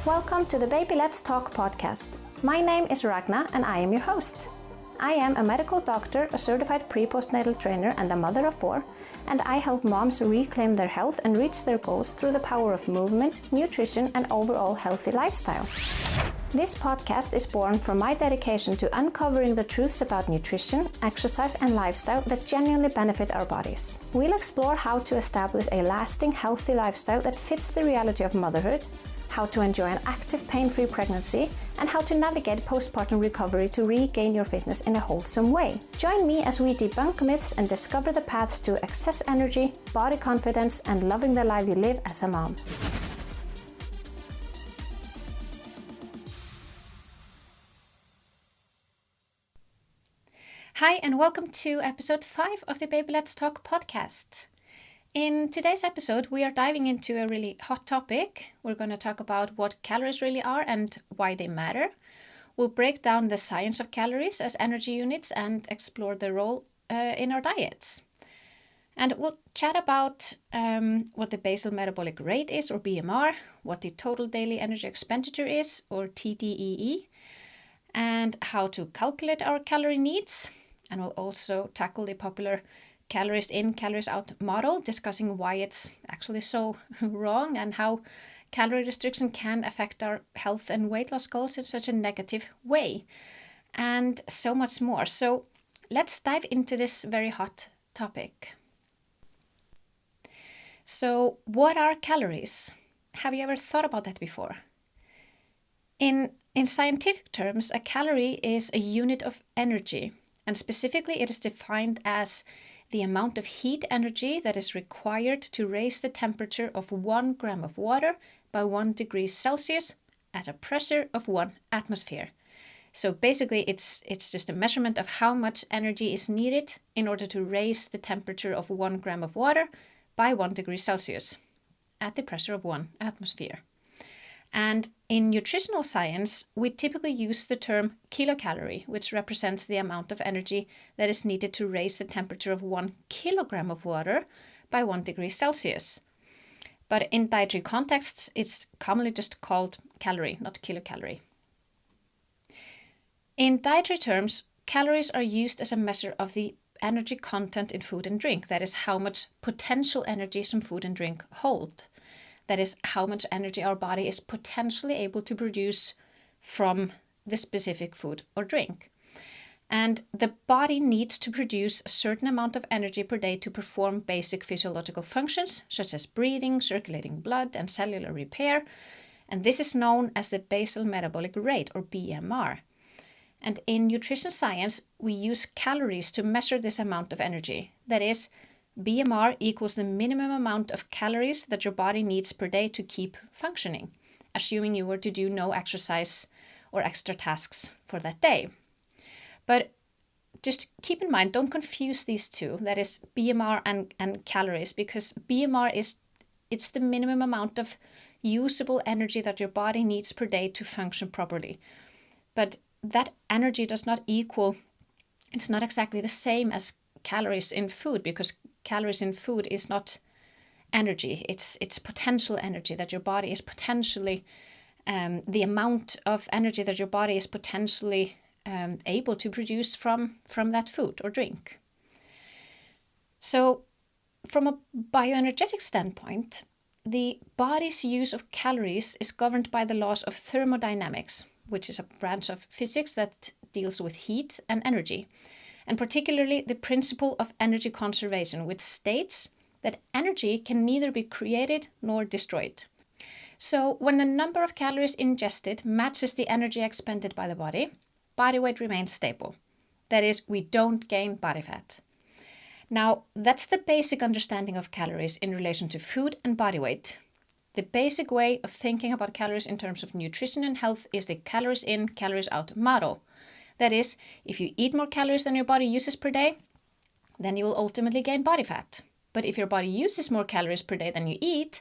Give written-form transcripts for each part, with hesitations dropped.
Welcome to the Baby Let's Talk podcast. My name is Ragna and I am your host. I am a medical doctor, a certified pre-postnatal trainer and a mother of 4, and I help moms reclaim their health and reach their goals through the power of movement, nutrition and overall healthy lifestyle. This podcast is born from my dedication to uncovering the truths about nutrition, exercise and lifestyle that genuinely benefit our bodies. We'll explore how to establish a lasting, healthy lifestyle that fits the reality of motherhood, how to enjoy an active, pain-free pregnancy, and how to navigate postpartum recovery to regain your fitness in a wholesome way. Join me as we debunk myths and discover the paths to excess energy, body confidence, and loving the life you live as a mom. Hi, and welcome to episode 5 of the Baby Let's Talk podcast. In today's episode, we are diving into a really hot topic. We're going to talk about what calories really are and why they matter. We'll break down the science of calories as energy units and explore their role in our diets. And we'll chat about what the basal metabolic rate is, or BMR, what the total daily energy expenditure is, or TDEE, and how to calculate our calorie needs. And we'll also tackle the popular calories in, calories out model, discussing why it's actually so wrong and how calorie restriction can affect our health and weight loss goals in such a negative way, and so much more. So let's dive into this very hot topic. So what are calories? Have you ever thought about that before? In scientific terms, a calorie is a unit of energy, and specifically it is defined as the amount of heat energy that is required to raise the temperature of 1 gram of water by 1 degree Celsius at a pressure of 1 atmosphere. So basically it's just a measurement of how much energy is needed in order to raise the temperature of 1 gram of water by 1 degree Celsius at the pressure of 1 atmosphere. And in nutritional science, we typically use the term kilocalorie, which represents the amount of energy that is needed to raise the temperature of 1 kilogram of water by 1 degree Celsius. But in dietary contexts, it's commonly just called calorie, not kilocalorie. In dietary terms, calories are used as a measure of the energy content in food and drink. That is how much potential energy some food and drink hold. That is how much energy our body is potentially able to produce from the specific food or drink. And the body needs to produce a certain amount of energy per day to perform basic physiological functions, such as breathing, circulating blood, and cellular repair. And this is known as the basal metabolic rate, or BMR. And in nutrition science, we use calories to measure this amount of energy. That is, BMR equals the minimum amount of calories that your body needs per day to keep functioning, assuming you were to do no exercise or extra tasks for that day. But just keep in mind, don't confuse these two, that is BMR and calories, because BMR it's the minimum amount of usable energy that your body needs per day to function properly. But that energy does not equal, it's not exactly the same as calories in food, because calories in food is not energy, it's potential energy that your body is potentially, the amount of energy that your body is potentially able to produce from that food or drink. So from a bioenergetic standpoint, the body's use of calories is governed by the laws of thermodynamics, which is a branch of physics that deals with heat and energy. And particularly the principle of energy conservation, which states that energy can neither be created nor destroyed. So when the number of calories ingested matches the energy expended by the body weight remains stable. That is, we don't gain body fat. Now, that's the basic understanding of calories in relation to food and body weight. The basic way of thinking about calories in terms of nutrition and health is the calories in, calories out model. That is, if you eat more calories than your body uses per day, then you will ultimately gain body fat. But if your body uses more calories per day than you eat,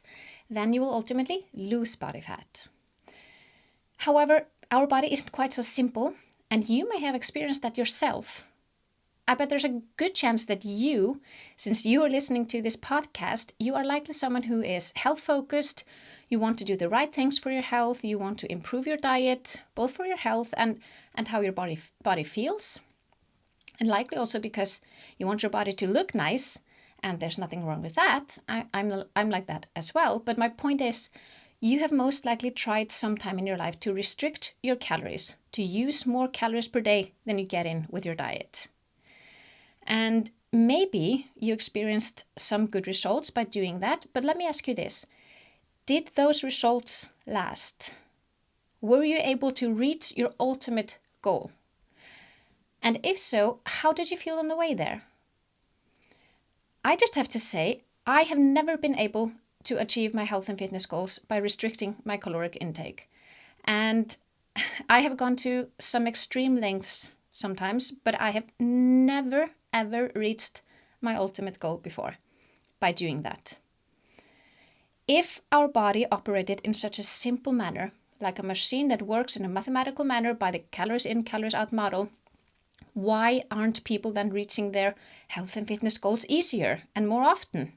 then you will ultimately lose body fat. However, our body isn't quite so simple, and you may have experienced that yourself. I bet there's a good chance that you, since you are listening to this podcast, you are likely someone who is health focused, You want to do the right things for your health. You want to improve your diet, both for your health and how your body feels. And likely also because you want your body to look nice, and there's nothing wrong with that. I'm like that as well. But my point is, you have most likely tried sometime in your life to restrict your calories, to use more calories per day than you get in with your diet. And maybe you experienced some good results by doing that, but let me ask you this. Did those results last? Were you able to reach your ultimate goal? And if so, how did you feel on the way there? I just have to say, I have never been able to achieve my health and fitness goals by restricting my caloric intake. And I have gone to some extreme lengths sometimes, but I have never, ever reached my ultimate goal before by doing that. If our body operated in such a simple manner, like a machine that works in a mathematical manner by the calories in, calories out model, why aren't people then reaching their health and fitness goals easier and more often?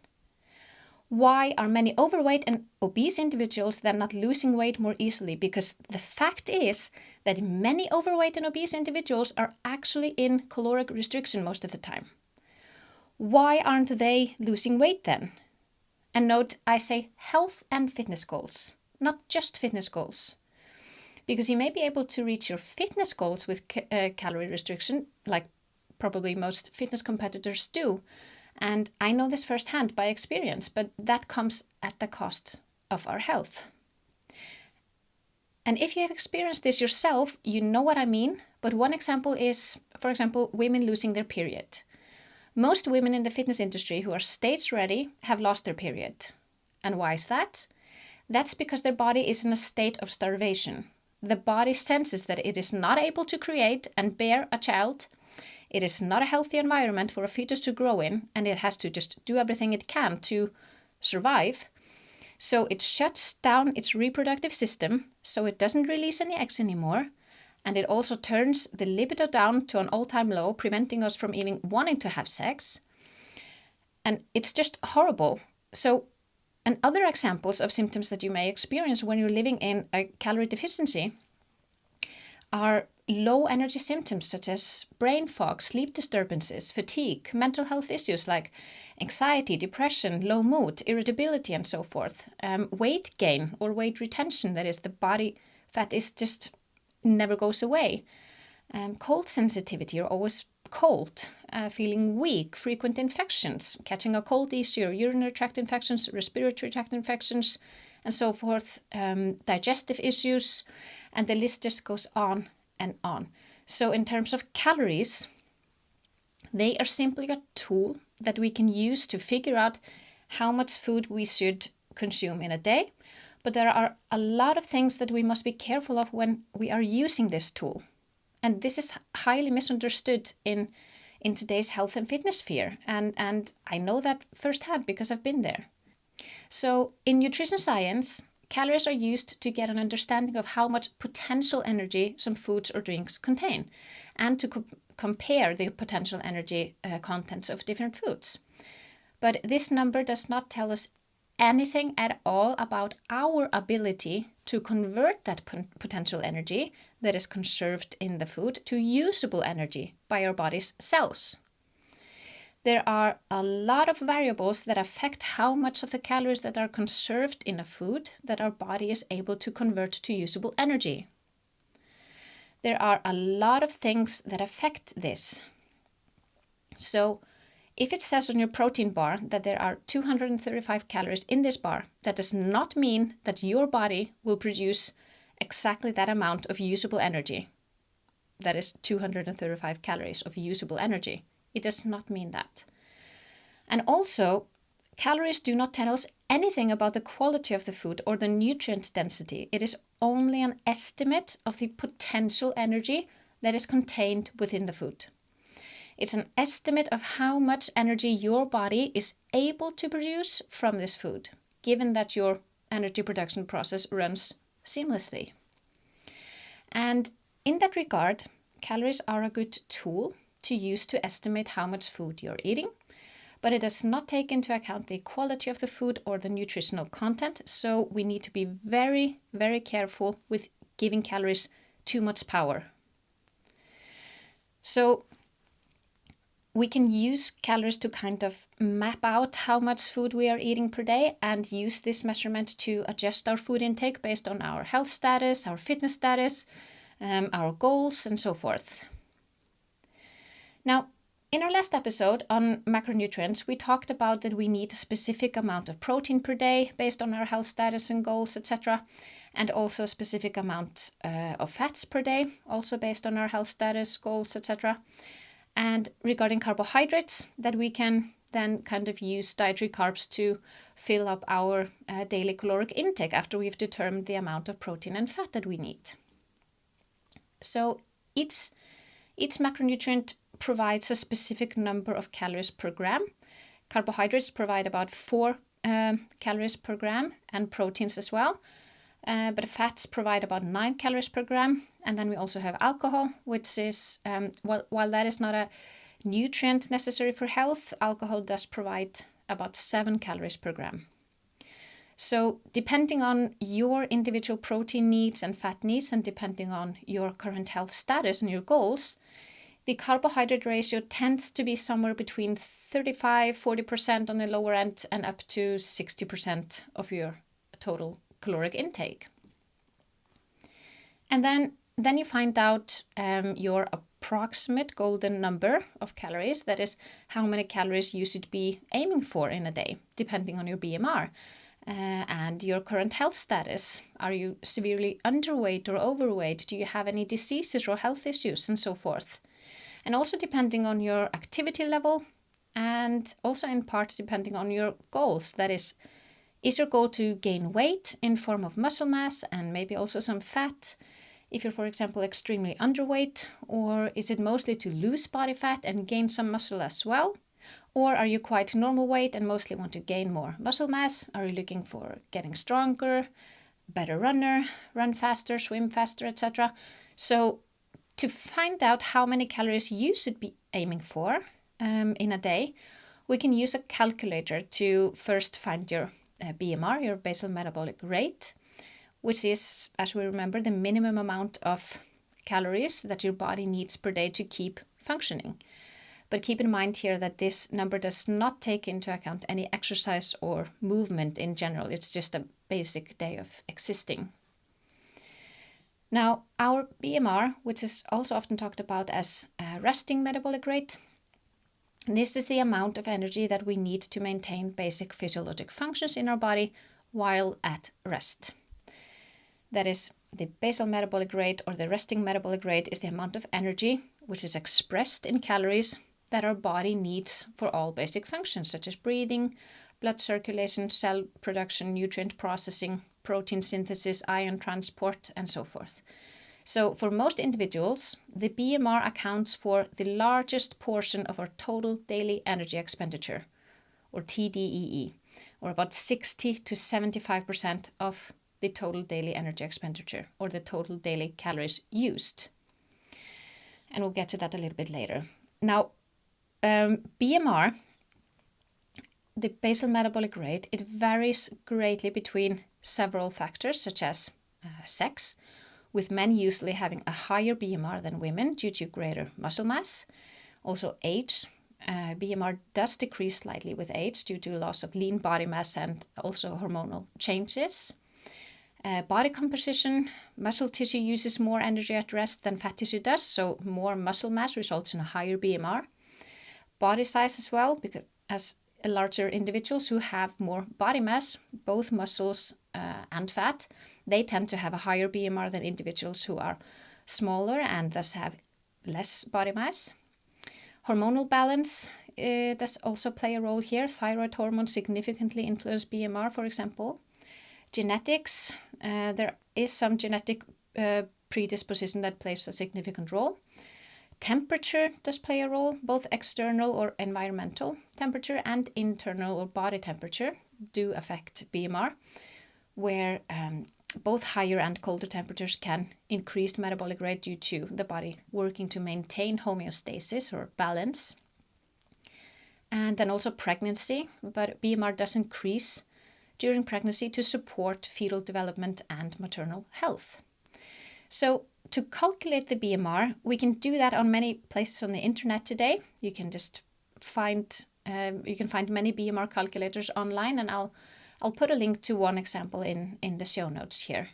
Why are many overweight and obese individuals then not losing weight more easily? Because the fact is that many overweight and obese individuals are actually in caloric restriction most of the time. Why aren't they losing weight then? And note, I say health and fitness goals, not just fitness goals. Because you may be able to reach your fitness goals with calorie restriction, like probably most fitness competitors do. And I know this firsthand by experience, but that comes at the cost of our health. And if you have experienced this yourself, you know what I mean. But one example is, for example, women losing their period. Most women in the fitness industry who are stage ready have lost their period. And why is that? That's because their body is in a state of starvation. The body senses that it is not able to create and bear a child. It is not a healthy environment for a fetus to grow in, and it has to just do everything it can to survive. So it shuts down its reproductive system, so it doesn't release any eggs anymore. And it also turns the libido down to an all-time low, preventing us from even wanting to have sex. And it's just horrible. So, and other examples of symptoms that you may experience when you're living in a calorie deficiency are low energy symptoms such as brain fog, sleep disturbances, fatigue, mental health issues like anxiety, depression, low mood, irritability, and so forth. Weight gain or weight retention, that is, the body fat is just never goes away. Cold sensitivity, you're always cold, feeling weak, frequent infections, catching a cold easier, urinary tract infections, respiratory tract infections, and so forth, digestive issues, and the list just goes on and on. So in terms of calories, they are simply a tool that we can use to figure out how much food we should consume in a day. But there are a lot of things that we must be careful of when we are using this tool. And this is highly misunderstood in today's health and fitness sphere. And I know that firsthand because I've been there. So in nutrition science, calories are used to get an understanding of how much potential energy some foods or drinks contain, and to compare the potential energy contents of different foods. But this number does not tell us anything at all about our ability to convert that potential energy that is conserved in the food to usable energy by our body's cells. There are a lot of variables that affect how much of the calories that are conserved in a food that our body is able to convert to usable energy. There are a lot of things that affect this. So, if it says on your protein bar that there are 235 calories in this bar, that does not mean that your body will produce exactly that amount of usable energy. That is 235 calories of usable energy. It does not mean that. And also, calories do not tell us anything about the quality of the food or the nutrient density. It is only an estimate of the potential energy that is contained within the food. It's an estimate of how much energy your body is able to produce from this food, given that your energy production process runs seamlessly. And in that regard, calories are a good tool to use to estimate how much food you're eating, but it does not take into account the quality of the food or the nutritional content. So we need to be very, very careful with giving calories too much power. So we can use calories to kind of map out how much food we are eating per day and use this measurement to adjust our food intake based on our health status, our fitness status, our goals, and so forth. Now, in our last episode on macronutrients, we talked about that we need a specific amount of protein per day based on our health status and goals, etc. And also a specific amount of fats per day, also based on our health status, goals, etc. And regarding carbohydrates, that we can then kind of use dietary carbs to fill up our daily caloric intake after we've determined the amount of protein and fat that we need. So each macronutrient provides a specific number of calories per gram. Carbohydrates provide about 4 calories per gram, and proteins as well. But fats provide about 9 calories per gram. And then we also have alcohol, which is, while that is not a nutrient necessary for health, alcohol does provide about 7 calories per gram. So depending on your individual protein needs and fat needs, and depending on your current health status and your goals, the carbohydrate ratio tends to be somewhere between 35-40% on the lower end and up to 60% of your total caloric intake. And then you find out your approximate golden number of calories, that is how many calories you should be aiming for in a day, depending on your BMR and your current health status. Are you severely underweight or overweight? Do you have any diseases or health issues, and so forth? And also depending on your activity level, and also in part depending on your goals. That is your goal to gain weight in form of muscle mass and maybe also some fat, if you're, for example, extremely underweight? Or is it mostly to lose body fat and gain some muscle as well? Or are you quite normal weight and mostly want to gain more muscle mass? Are you looking for getting stronger, better runner, run faster, swim faster, etc.? So to find out how many calories you should be aiming for in a day, we can use a calculator to first find your BMR, your basal metabolic rate, which is, as we remember, the minimum amount of calories that your body needs per day to keep functioning. But keep in mind here that this number does not take into account any exercise or movement in general. It's just a basic day of existing. Now, our BMR, which is also often talked about as resting metabolic rate, this is the amount of energy that we need to maintain basic physiologic functions in our body while at rest. That is, the basal metabolic rate or the resting metabolic rate is the amount of energy which is expressed in calories that our body needs for all basic functions, such as breathing, blood circulation, cell production, nutrient processing, protein synthesis, ion transport, and so forth. So for most individuals, the BMR accounts for the largest portion of our total daily energy expenditure, or TDEE, or about 60 to 75% of the total daily energy expenditure, or the total daily calories used. And we'll get to that a little bit later. Now, BMR, the basal metabolic rate, it varies greatly between several factors, such as sex, with men usually having a higher BMR than women due to greater muscle mass. Also age. BMR does decrease slightly with age due to loss of lean body mass and also hormonal changes. Body composition. Muscle tissue uses more energy at rest than fat tissue does, so more muscle mass results in a higher BMR. Body size as well, because as larger individuals who have more body mass, both muscles and fat, they tend to have a higher BMR than individuals who are smaller and thus have less body mass. Hormonal balance does also play a role here. Thyroid hormone significantly influence BMR, for example. Genetics, there is some genetic predisposition that plays a significant role. Temperature does play a role, both external or environmental temperature and internal or body temperature do affect BMR, where both higher and colder temperatures can increase metabolic rate due to the body working to maintain homeostasis or balance. and then also pregnancy, but BMR does increase during pregnancy to support fetal development and maternal health. So to calculate the BMR, we can do that on many places on the internet today. You can just find many BMR calculators online, and I'll put a link to one example in the show notes here.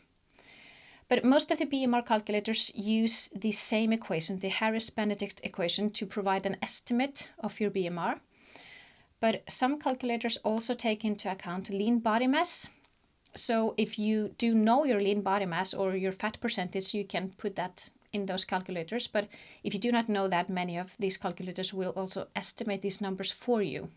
But most of the BMR calculators use the same equation, the Harris-Benedict equation, to provide an estimate of your BMR. But some calculators also take into account lean body mass. So if you do know your lean body mass or your fat percentage, you can put that in those calculators. But if you do not know that, many of these calculators will also estimate these numbers for you.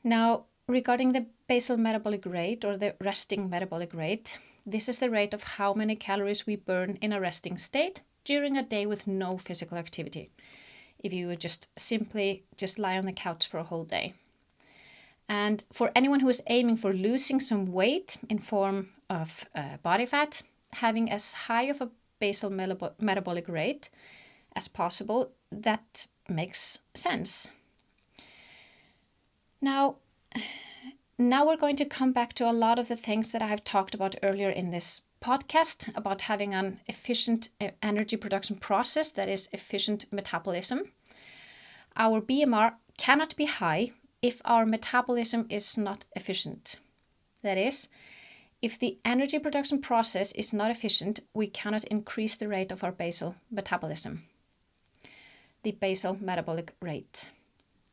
Now, regarding the basal metabolic rate or the resting metabolic rate, this is the rate of how many calories we burn in a resting state during a day with no physical activity. If you would just simply lie on the couch for a whole day. And for anyone who is aiming for losing some weight in form of body fat, having as high of a basal metabolic rate as possible, that makes sense. Now we're going to come back to a lot of the things that I have talked about earlier in this podcast about having an efficient energy production process that is efficient metabolism. Our BMR cannot be high if our metabolism is not efficient. That is, if the energy production process is not efficient, we cannot increase the rate of our basal metabolism, the basal metabolic rate.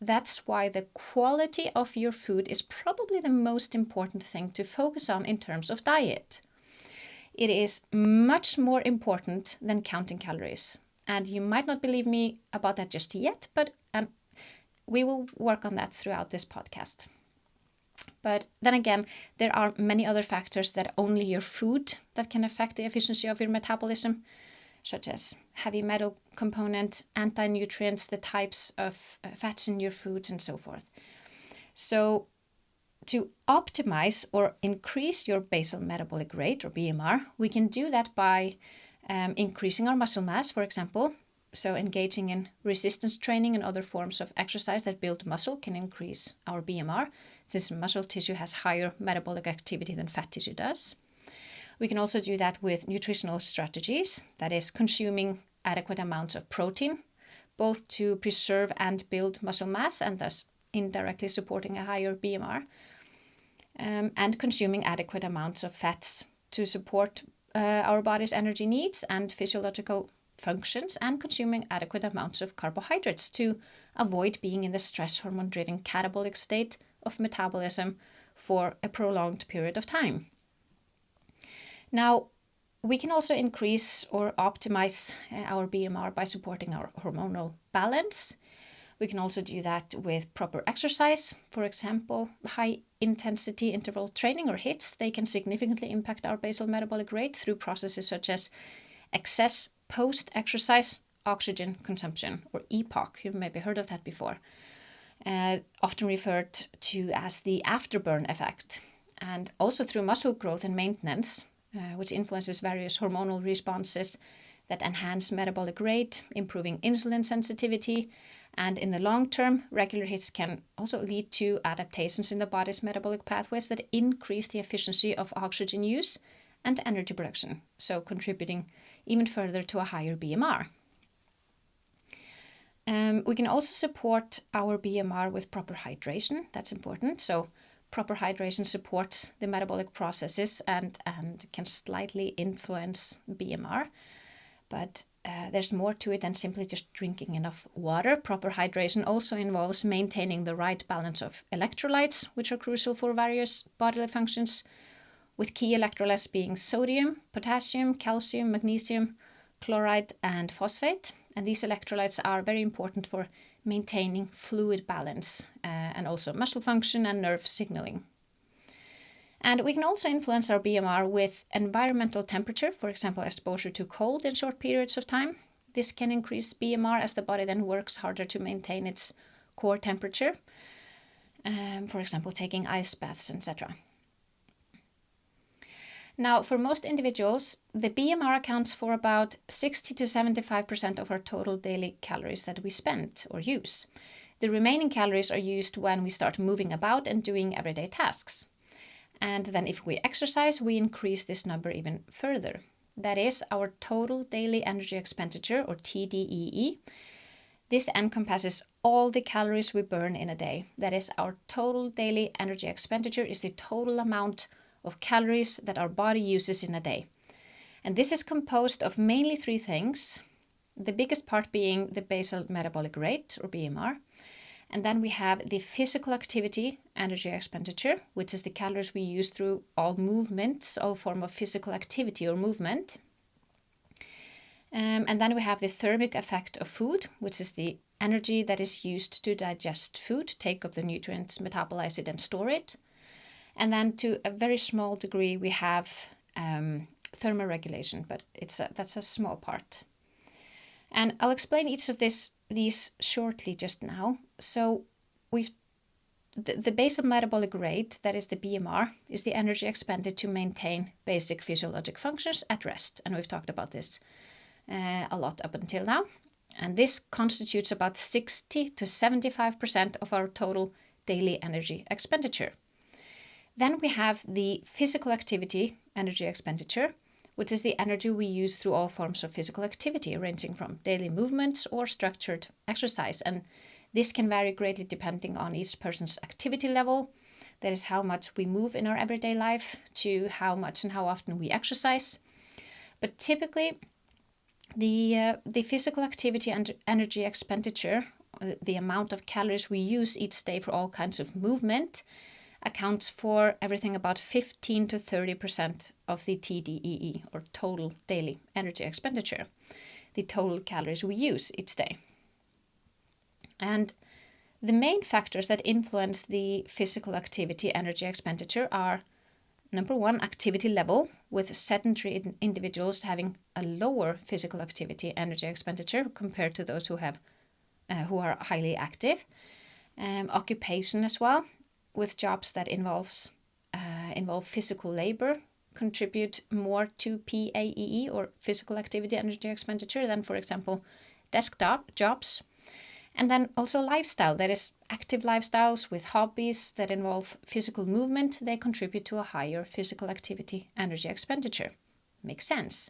That's why the quality of your food is probably the most important thing to focus on in terms of diet. It is much more important than counting calories. And you might not believe me about that just yet, but we will work on that throughout this podcast. But then again, there are many other factors that only your food that can affect the efficiency of your metabolism, such as heavy metal component, anti-nutrients, the types of fats in your foods, and so forth. So to optimize or increase your basal metabolic rate or BMR, we can do that by increasing our muscle mass, for example. So engaging in resistance training and other forms of exercise that build muscle can increase our BMR, since muscle tissue has higher metabolic activity than fat tissue does. We can also do that with nutritional strategies, that is consuming adequate amounts of protein, both to preserve and build muscle mass and thus indirectly supporting a higher BMR, and consuming adequate amounts of fats to support our body's energy needs and physiological functions, and consuming adequate amounts of carbohydrates to avoid being in the stress hormone-driven catabolic state of metabolism for a prolonged period of time. Now, we can also increase or optimize our BMR by supporting our hormonal balance. We can also do that with proper exercise. For example, high-intensity interval training or HIITs, they can significantly impact our basal metabolic rate through processes such as excess post-exercise oxygen consumption, or EPOC. You've maybe heard of that before. Often referred to as the afterburn effect. And also through muscle growth and maintenance, which influences various hormonal responses that enhance metabolic rate, improving insulin sensitivity. And in the long term, regular HIITs can also lead to adaptations in the body's metabolic pathways that increase the efficiency of oxygen use and energy production, so contributing even further to a higher BMR. We can also support our BMR with proper hydration. That's important. So proper hydration supports the metabolic processes and can slightly influence BMR. But there's more to it than simply just drinking enough water. Proper hydration also involves maintaining the right balance of electrolytes, which are crucial for various bodily functions, with key electrolytes being sodium, potassium, calcium, magnesium, chloride, and phosphate. And these electrolytes are very important for maintaining fluid balance and also muscle function and nerve signaling. And we can also influence our BMR with environmental temperature, for example, exposure to cold in short periods of time. This can increase BMR as the body then works harder to maintain its core temperature, for example, taking ice baths, etc. Now, for most individuals, the BMR accounts for about 60 to 75% of our total daily calories that we spend or use. The remaining calories are used when we start moving about and doing everyday tasks. And then if we exercise, we increase this number even further. That is our total daily energy expenditure, or TDEE. This encompasses all the calories we burn in a day. That is, our total daily energy expenditure is the total amount of calories that our body uses in a day. And this is composed of mainly three things, the biggest part being the basal metabolic rate, or BMR. And then we have the physical activity energy expenditure, which is the calories we use through all movements, all form of physical activity or movement. And then we have the thermic effect of food, which is the energy that is used to digest food, take up the nutrients, metabolize it, and store it. And then to a very small degree, we have thermoregulation, but that's a small part. And I'll explain each of these shortly just now. So the basal metabolic rate, that is the BMR, is the energy expended to maintain basic physiologic functions at rest. And we've talked about this a lot up until now. And this constitutes about 60 to 75% of our total daily energy expenditure. Then we have the physical activity energy expenditure, which is the energy we use through all forms of physical activity, ranging from daily movements or structured exercise. And this can vary greatly depending on each person's activity level. That is how much we move in our everyday life to how much and how often we exercise. But typically, the physical activity and energy expenditure, the amount of calories we use each day for all kinds of movement, accounts for everything about 15 to 30% of the TDEE, or total daily energy expenditure, the total calories we use each day. And the main factors that influence the physical activity energy expenditure are, number one, activity level, with sedentary individuals having a lower physical activity energy expenditure compared to those who are highly active. Occupation as well, with jobs that involve physical labor, contribute more to PAEE, or physical activity energy expenditure, than, for example, desktop jobs. And then also lifestyle, that is, active lifestyles with hobbies that involve physical movement, they contribute to a higher physical activity energy expenditure. Makes sense.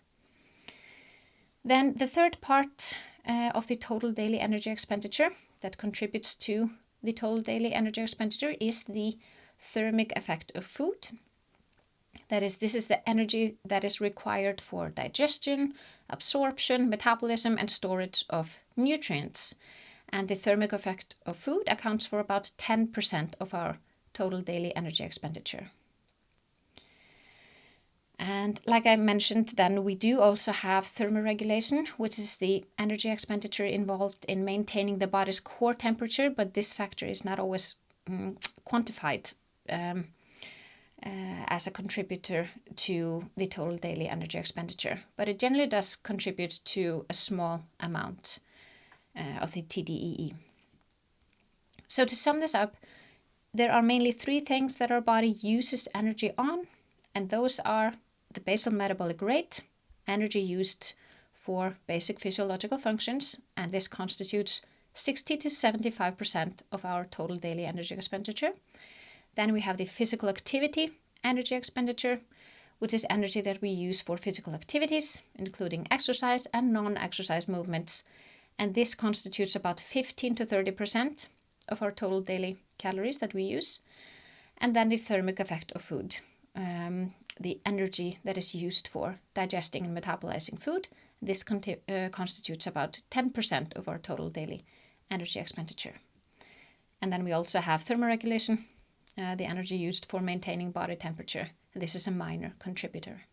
Then the third part of the total daily energy expenditure that contributes to the total daily energy expenditure is the thermic effect of food. That is, this is the energy that is required for digestion, absorption, metabolism, and storage of nutrients. And the thermic effect of food accounts for about 10% of our total daily energy expenditure. And like I mentioned, then we do also have thermoregulation, which is the energy expenditure involved in maintaining the body's core temperature, but this factor is not always quantified as a contributor to the total daily energy expenditure. But it generally does contribute to a small amount of the TDEE. So to sum this up, there are mainly three things that our body uses energy on, and those are the basal metabolic rate, energy used for basic physiological functions, and this constitutes 60 to 75% of our total daily energy expenditure. Then we have the physical activity energy expenditure, which is energy that we use for physical activities, including exercise and non-exercise movements, and this constitutes about 15 to 30% of our total daily calories that we use. And then the thermic effect of food, the energy that is used for digesting and metabolizing food. This constitutes about 10% of our total daily energy expenditure. And then we also have thermoregulation, the energy used for maintaining body temperature. This is a minor contributor.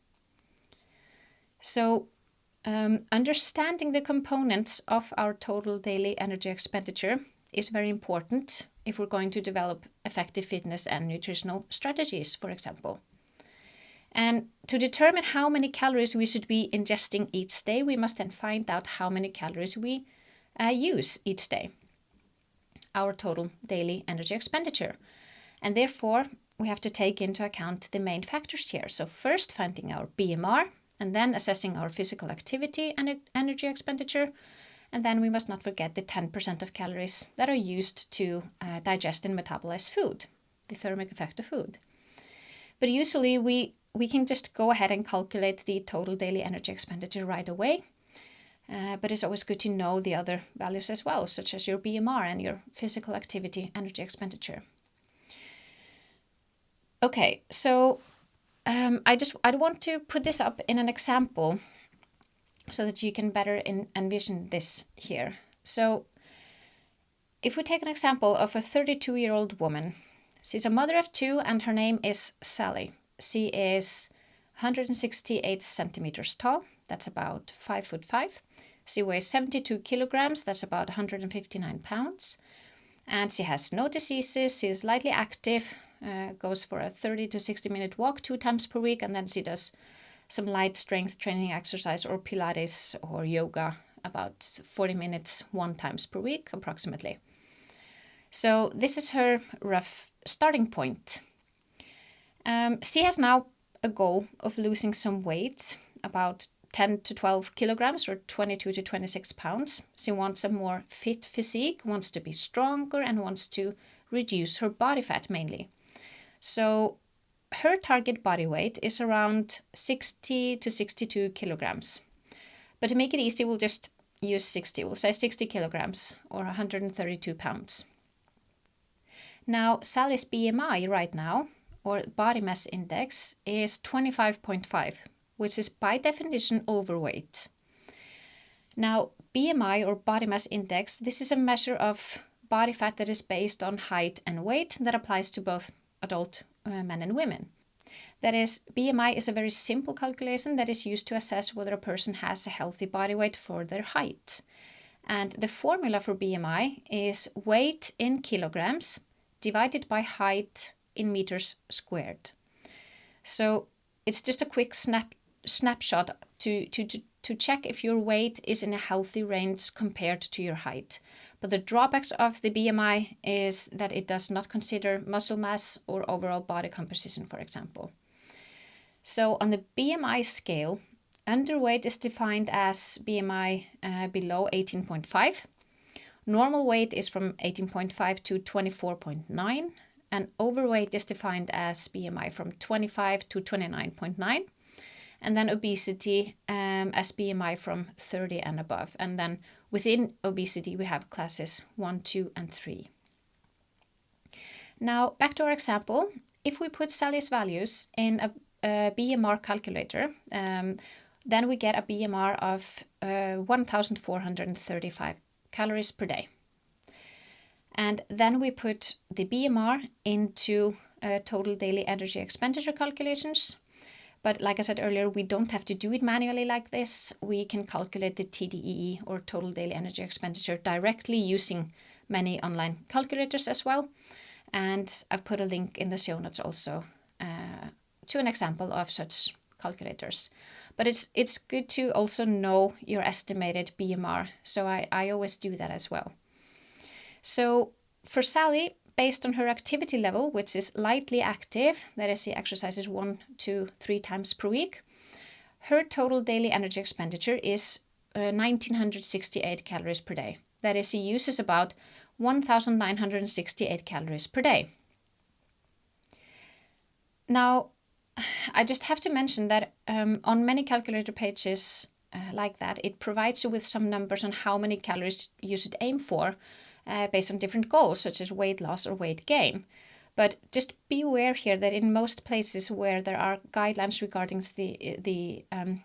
So understanding the components of our total daily energy expenditure is very important if we're going to develop effective fitness and nutritional strategies, for example. And to determine how many calories we should be ingesting each day, we must then find out how many calories we use each day, our total daily energy expenditure. And therefore, we have to take into account the main factors here. So first finding our BMR, and then assessing our physical activity and energy expenditure. And then we must not forget the 10% of calories that are used to digest and metabolize food, the thermic effect of food. But usually we can just go ahead and calculate the total daily energy expenditure right away. But it's always good to know the other values as well, such as your BMR and your physical activity energy expenditure. Okay, so I want to put this up in an example so that you can better envision this here. So if we take an example of a 32-year-old woman, she's a mother of 2 and her name is Sally. She is 168 centimeters tall, that's about 5'5". She weighs 72 kilograms, that's about 159 pounds. And she has no diseases, she is lightly active, goes for a 30 to 60 minute walk 2 times per week, and then she does some light strength training exercise or Pilates or yoga about 40 minutes 1 times per week approximately. So this is her rough starting point. She has now a goal of losing some weight, about 10 to 12 kilograms or 22 to 26 pounds. She wants a more fit physique, wants to be stronger, and wants to reduce her body fat mainly. So her target body weight is around 60 to 62 kilograms. But to make it easy, we'll just use 60. We'll say 60 kilograms or 132 pounds. Now, Sally's BMI right now, or body mass index, is 25.5, which is by definition overweight. Now, BMI or body mass index, this is a measure of body fat that is based on height and weight that applies to both adult men and women. That is, BMI is a very simple calculation that is used to assess whether a person has a healthy body weight for their height. And the formula for BMI is weight in kilograms divided by height in meters squared. So it's just a quick snapshot to check if your weight is in a healthy range compared to your height. But the drawbacks of the BMI is that it does not consider muscle mass or overall body composition, for example. So on the BMI scale, underweight is defined as BMI below 18.5. Normal weight is from 18.5 to 24.9. And overweight is defined as BMI from 25 to 29.9. And then obesity as BMI from 30 and above. And then within obesity, we have classes 1, 2, and 3. Now, back to our example. If we put Sally's values in a BMR calculator, then we get a BMR of 1,435 calories per day. And then we put the BMR into total daily energy expenditure calculations. But like I said earlier, we don't have to do it manually like this. We can calculate the TDEE or total daily energy expenditure directly using many online calculators as well. And I've put a link in the show notes also to an example of such calculators. But it's good to also know your estimated BMR. So I always do that as well. So for Sally, based on her activity level, which is lightly active, that is, she exercises 1 to 3 times per week, her total daily energy expenditure is 1,968 calories per day. That is, she uses about 1,968 calories per day. Now, I just have to mention that on many calculator pages like that, it provides you with some numbers on how many calories you should aim for based on different goals, such as weight loss or weight gain. But just be aware here that in most places where there are guidelines regarding the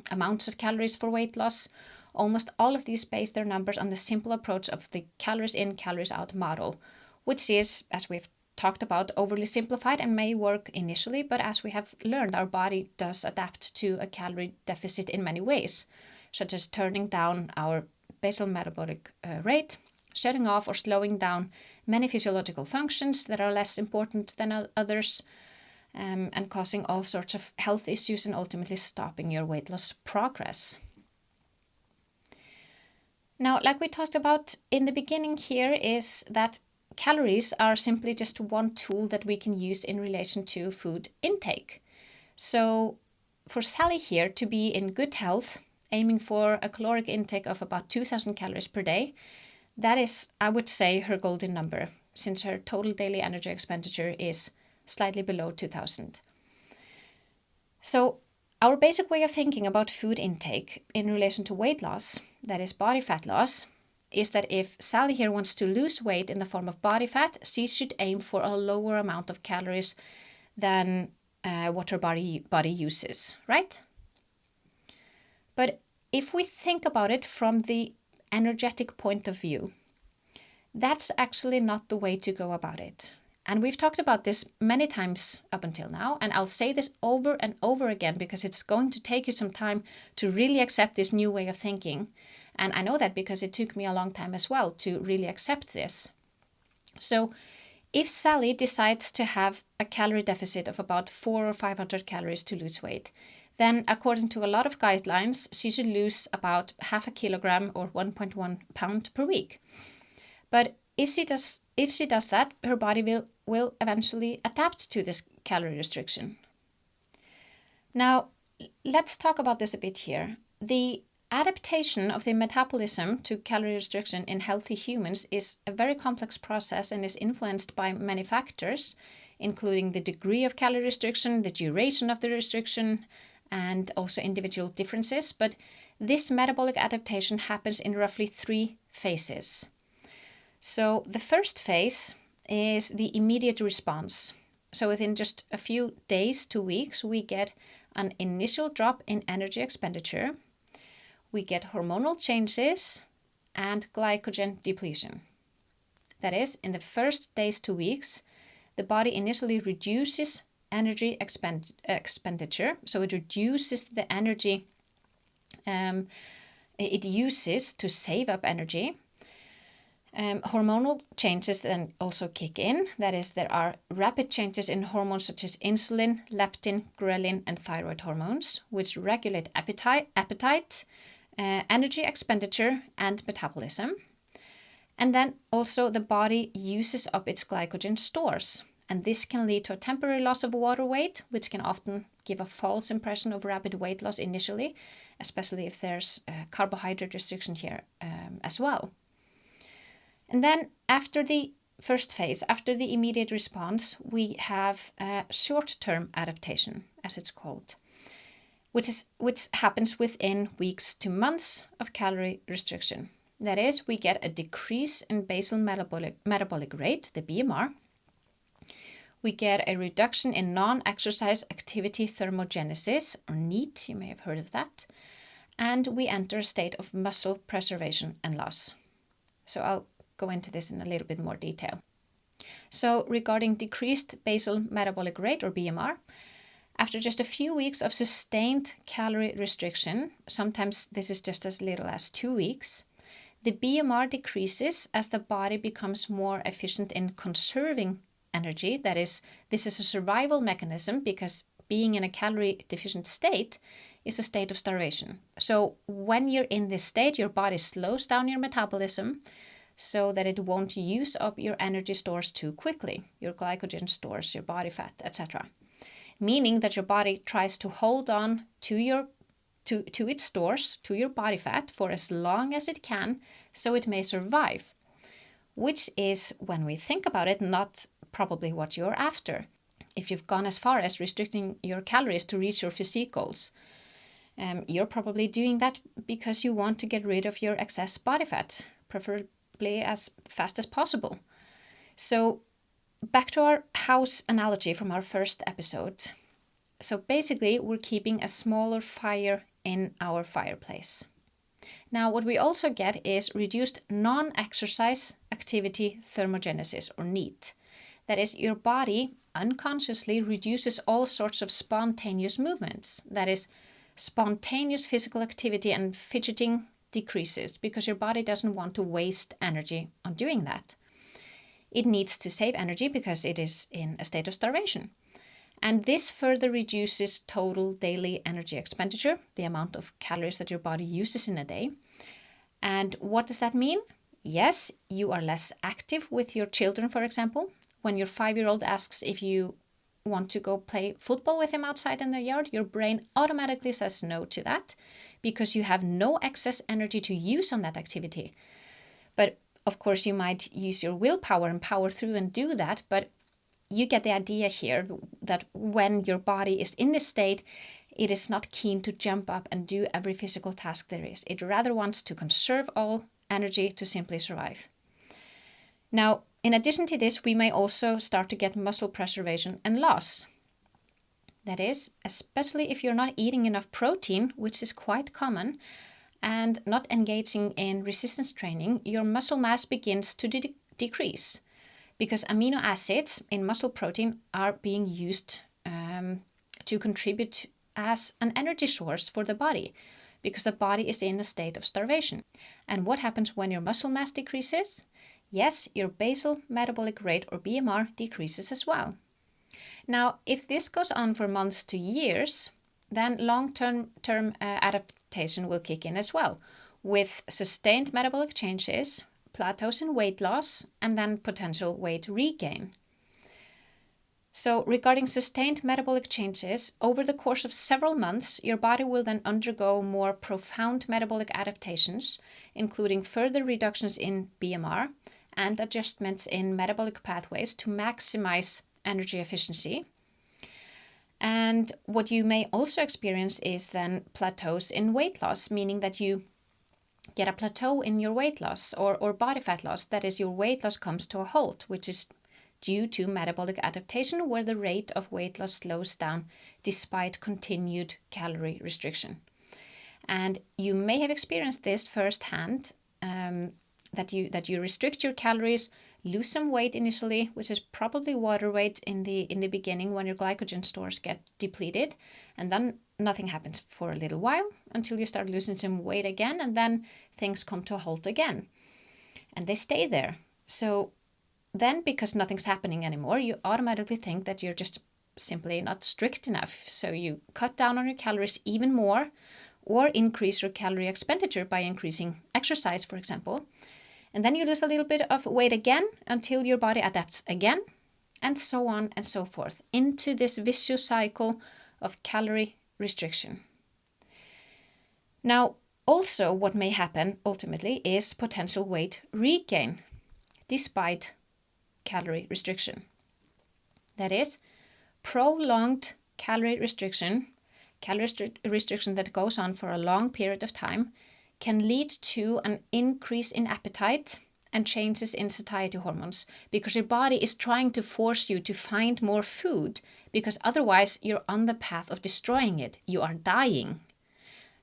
amounts of calories for weight loss, almost all of these base their numbers on the simple approach of the calories in, calories out model, which is, as we've talked about, overly simplified and may work initially, but as we have learned, our body does adapt to a calorie deficit in many ways, such as turning down our basal metabolic rate, shutting off or slowing down many physiological functions that are less important than others, and causing all sorts of health issues and ultimately stopping your weight loss progress. Now, like we talked about in the beginning here, is that calories are simply just one tool that we can use in relation to food intake. So for Sally here to be in good health, aiming for a caloric intake of about 2,000 calories per day, that is, I would say, her golden number, since her total daily energy expenditure is slightly below 2,000. So our basic way of thinking about food intake in relation to weight loss, that is body fat loss, is that if Sally here wants to lose weight in the form of body fat, she should aim for a lower amount of calories than what her body uses, right? But if we think about it from the energetic point of view, that's actually not the way to go about it. And we've talked about this many times up until now, and I'll say this over and over again because it's going to take you some time to really accept this new way of thinking. And I know that because it took me a long time as well to really accept this. So if Sally decides to have a calorie deficit of about 400 or 500 calories to lose weight, then according to a lot of guidelines, she should lose about half a kilogram or 1.1 pound per week. But if she does that, her body will eventually adapt to this calorie restriction. Now, let's talk about this a bit here. The adaptation of the metabolism to calorie restriction in healthy humans is a very complex process and is influenced by many factors, including the degree of calorie restriction, the duration of the restriction, and also individual differences. But this metabolic adaptation happens in roughly 3 phases. So the first phase is the immediate response. So within just a few days to weeks, we get an initial drop in energy expenditure. We get hormonal changes and glycogen depletion. That is, in the first days to weeks, the body initially reduces energy expenditure. So it reduces the energy it uses to save up energy. Hormonal changes then also kick in. That is, there are rapid changes in hormones such as insulin, leptin, ghrelin, and thyroid hormones, which regulate appetite, energy expenditure, and metabolism. And then also the body uses up its glycogen stores. And this can lead to a temporary loss of water weight, which can often give a false impression of rapid weight loss initially, especially if there's carbohydrate restriction here as well. And then after the first phase, after the immediate response, we have short-term adaptation, as it's called, which happens within weeks to months of calorie restriction. That is, we get a decrease in basal metabolic rate, the BMR. We get a reduction in non-exercise activity thermogenesis, or NEAT, you may have heard of that. And we enter a state of muscle preservation and loss. So I'll go into this in a little bit more detail. So regarding decreased basal metabolic rate, or BMR, after just a few weeks of sustained calorie restriction, sometimes this is just as little as 2 weeks, the BMR decreases as the body becomes more efficient in conserving energy. That is, this is a survival mechanism because being in a calorie deficient state is a state of starvation. So when you're in this state, your body slows down your metabolism so that it won't use up your energy stores too quickly, your glycogen stores, your body fat, etc. Meaning that your body tries to hold on to its stores, to your body fat, for as long as it can, so it may survive. Which is, when we think about it, not probably what you're after. If you've gone as far as restricting your calories to reach your physique goals, you're probably doing that because you want to get rid of your excess body fat, preferably as fast as possible. So back to our house analogy from our first episode. So basically, we're keeping a smaller fire in our fireplace. Now, what we also get is reduced non-exercise activity thermogenesis, or NEAT. That is, your body unconsciously reduces all sorts of spontaneous movements. That is, spontaneous physical activity and fidgeting decreases because your body doesn't want to waste energy on doing that. It needs to save energy because it is in a state of starvation. And this further reduces total daily energy expenditure, the amount of calories that your body uses in a day. And what does that mean? Yes, you are less active with your children, for example. When your 5-year-old asks if you want to go play football with him outside in the yard, your brain automatically says no to that because you have no excess energy to use on that activity. But of course, you might use your willpower and power through and do that, but you get the idea here that when your body is in this state, it is not keen to jump up and do every physical task there is. It rather wants to conserve all energy to simply survive. Now, in addition to this, we may also start to get muscle preservation and loss. That is, especially if you're not eating enough protein, which is quite common, and not engaging in resistance training, your muscle mass begins to decrease because amino acids in muscle protein are being used to contribute as an energy source for the body because the body is in a state of starvation. And what happens when your muscle mass decreases? Yes, your basal metabolic rate or BMR decreases as well. Now, if this goes on for months to years, then long-term adaptation will kick in as well, with sustained metabolic changes, plateaus in weight loss, and then potential weight regain. So regarding sustained metabolic changes, over the course of several months, your body will then undergo more profound metabolic adaptations, including further reductions in BMR and adjustments in metabolic pathways to maximize energy efficiency. And what you may also experience is then plateaus in weight loss, meaning that you get a plateau in your weight loss or body fat loss. That is, your weight loss comes to a halt, which is due to metabolic adaptation where the rate of weight loss slows down despite continued calorie restriction. And you may have experienced this firsthand, that you restrict your calories, lose some weight initially, which is probably water weight in the beginning when your glycogen stores get depleted, and then nothing happens for a little while until you start losing some weight again, and then things come to a halt again. And they stay there. So then, because nothing's happening anymore, you automatically think that you're just simply not strict enough. So you cut down on your calories even more, or increase your calorie expenditure by increasing exercise, for example. And then you lose a little bit of weight again until your body adapts again, and so on and so forth, into this vicious cycle of calorie restriction. Now, also what may happen ultimately is potential weight regain, despite calorie restriction. That is, prolonged calorie restriction that goes on for a long period of time can lead to an increase in appetite and changes in satiety hormones because your body is trying to force you to find more food because otherwise you're on the path of destroying it. You are dying.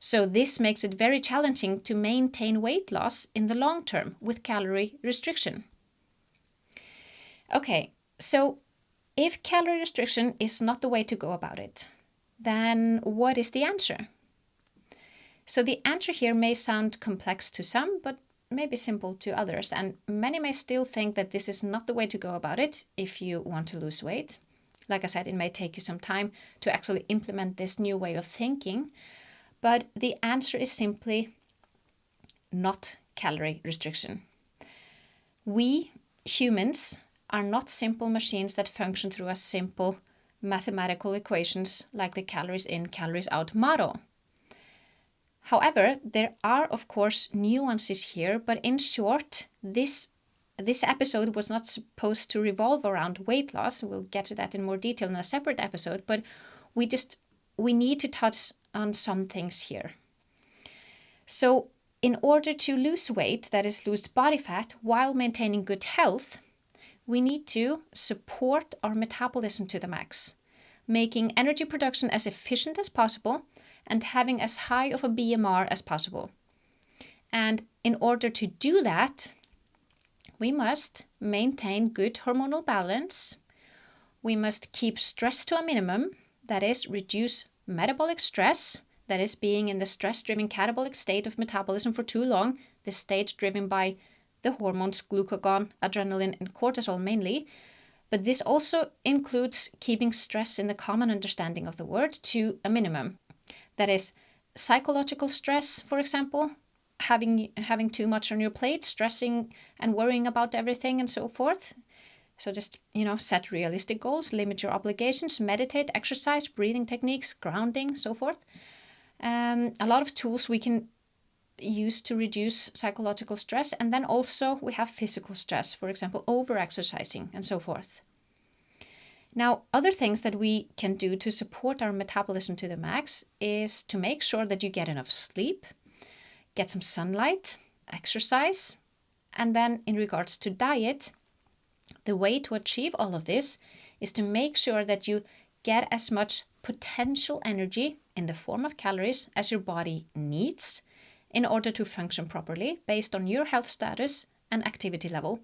So this makes it very challenging to maintain weight loss in the long term with calorie restriction. Okay, so if calorie restriction is not the way to go about it, then what is the answer? So the answer here may sound complex to some, but maybe simple to others. And many may still think that this is not the way to go about it if you want to lose weight. Like I said, it may take you some time to actually implement this new way of thinking. But the answer is simply not calorie restriction. We humans are not simple machines that function through a simple mathematical equations like the calories in, calories out model. However, there are, of course, nuances here, but in short, this episode was not supposed to revolve around weight loss. We'll get to that in more detail in a separate episode, but we need to touch on some things here. So in order to lose weight, that is lose body fat, while maintaining good health, we need to support our metabolism to the max, making energy production as efficient as possible and having as high of a BMR as possible. And in order to do that, we must maintain good hormonal balance. We must keep stress to a minimum, that is, reduce metabolic stress, that is, being in the stress-driven catabolic state of metabolism for too long, the state driven by the hormones glucagon, adrenaline, and cortisol mainly. But this also includes keeping stress in the common understanding of the word to a minimum. That is, psychological stress, for example, having too much on your plate, stressing and worrying about everything and so forth. So just, set realistic goals, limit your obligations, meditate, exercise, breathing techniques, grounding, so forth. A lot of tools we can use to reduce psychological stress. And then also we have physical stress, for example, over-exercising and so forth. Now, other things that we can do to support our metabolism to the max is to make sure that you get enough sleep, get some sunlight, exercise. And then in regards to diet, the way to achieve all of this is to make sure that you get as much potential energy in the form of calories as your body needs in order to function properly based on your health status and activity level,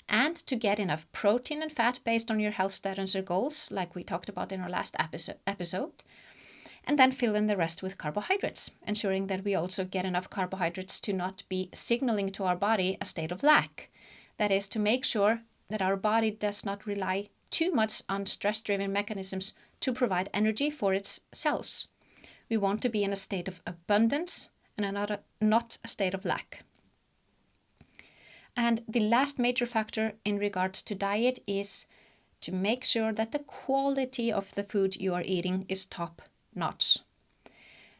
and to get enough protein and fat based on your health status or goals, like we talked about in our last episode, and then fill in the rest with carbohydrates, ensuring that we also get enough carbohydrates to not be signaling to our body a state of lack. That is, to make sure that our body does not rely too much on stress-driven mechanisms to provide energy for its cells. We want to be in a state of abundance and not a state of lack. And the last major factor in regards to diet is to make sure that the quality of the food you are eating is top notch.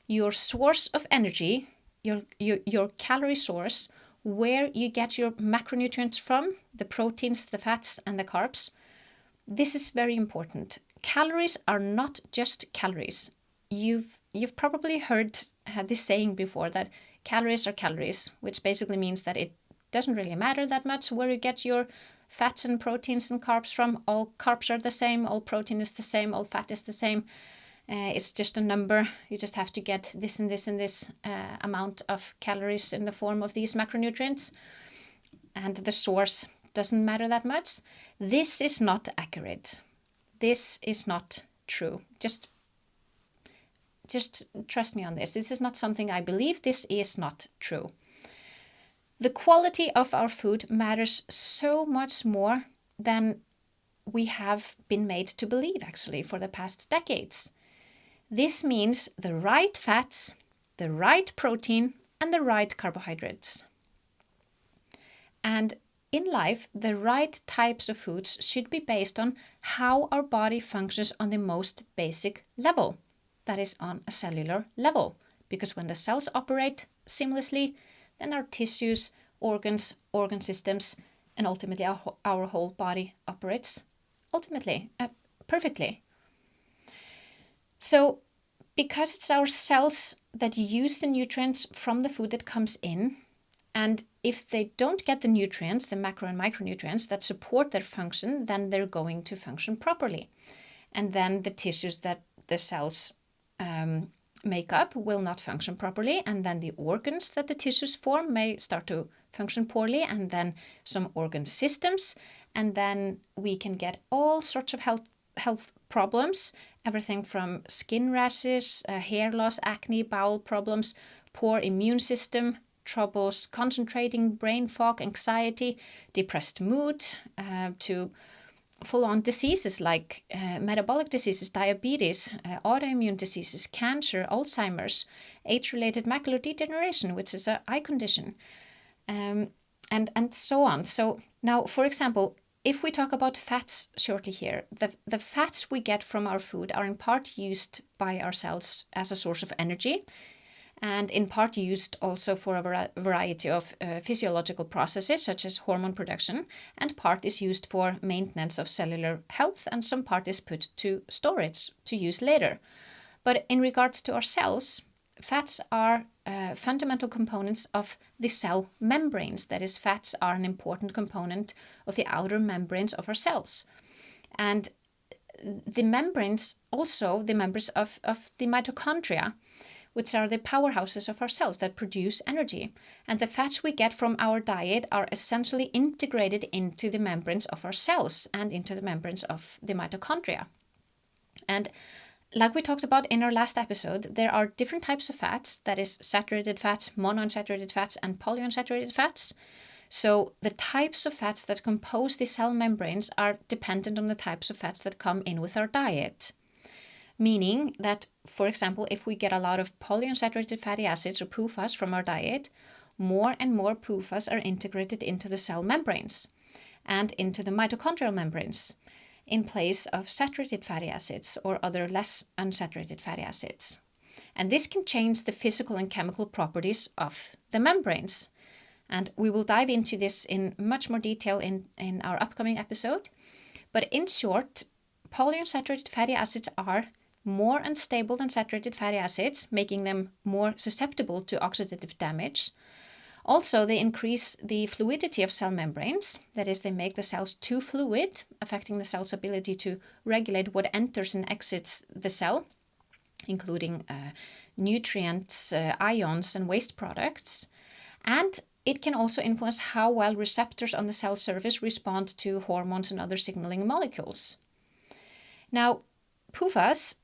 Your source of energy, your calorie source, where you get your macronutrients from, the proteins, the fats, and the carbs, this is very important. Calories are not just calories. You've probably heard this saying before, that calories are calories, which basically means that it doesn't really matter that much where you get your fats and proteins and carbs from. All carbs are the same, all protein is the same, all fat is the same. It's just a number. You just have to get this and this and this amount of calories in the form of these macronutrients. And the source doesn't matter that much. This is not accurate. This is not true. Just trust me on this. This is not something I believe. This is not true. The quality of our food matters so much more than we have been made to believe, actually, for the past decades. This means the right fats, the right protein, and the right carbohydrates. And in life, the right types of foods should be based on how our body functions on the most basic level. That is, on a cellular level. Because when the cells operate seamlessly, then our tissues, organs, organ systems, and ultimately our whole body operates perfectly. So, because it's our cells that use the nutrients from the food that comes in, and if they don't get the nutrients, the macro and micronutrients that support their function, then they're going to function properly. And then the tissues that the cells make up will not function properly, and then the organs that the tissues form may start to function poorly, and then some organ systems, and then we can get all sorts of health problems, everything from skin rashes, hair loss, acne, bowel problems, poor immune system, troubles concentrating, brain fog, anxiety, depressed mood, to full-on diseases like metabolic diseases, diabetes, autoimmune diseases, cancer, Alzheimer's, age-related macular degeneration, which is an eye condition, and so on. So now, for example, if we talk about fats shortly here, the fats we get from our food are in part used by our cells as a source of energy, and in part used also for a variety of physiological processes such as hormone production, and part is used for maintenance of cellular health, and some part is put to storage to use later. But in regards to our cells, fats are fundamental components of the cell membranes. That is, fats are an important component of the outer membranes of our cells. And the membranes, also the members of the mitochondria, which are the powerhouses of our cells that produce energy. And the fats we get from our diet are essentially integrated into the membranes of our cells and into the membranes of the mitochondria. And like we talked about in our last episode, there are different types of fats, that is saturated fats, monounsaturated fats, and polyunsaturated fats. So the types of fats that compose the cell membranes are dependent on the types of fats that come in with our diet. Meaning that, for example, if we get a lot of polyunsaturated fatty acids or PUFAs from our diet, more and more PUFAs are integrated into the cell membranes and into the mitochondrial membranes in place of saturated fatty acids or other less unsaturated fatty acids. And this can change the physical and chemical properties of the membranes. And we will dive into this in much more detail in our upcoming episode. But in short, polyunsaturated fatty acids are more unstable than saturated fatty acids, making them more susceptible to oxidative damage. Also, they increase the fluidity of cell membranes. That is, they make the cells too fluid, affecting the cell's ability to regulate what enters and exits the cell, including nutrients, ions, and waste products. And it can also influence how well receptors on the cell surface respond to hormones and other signaling molecules. Now, PUFAs,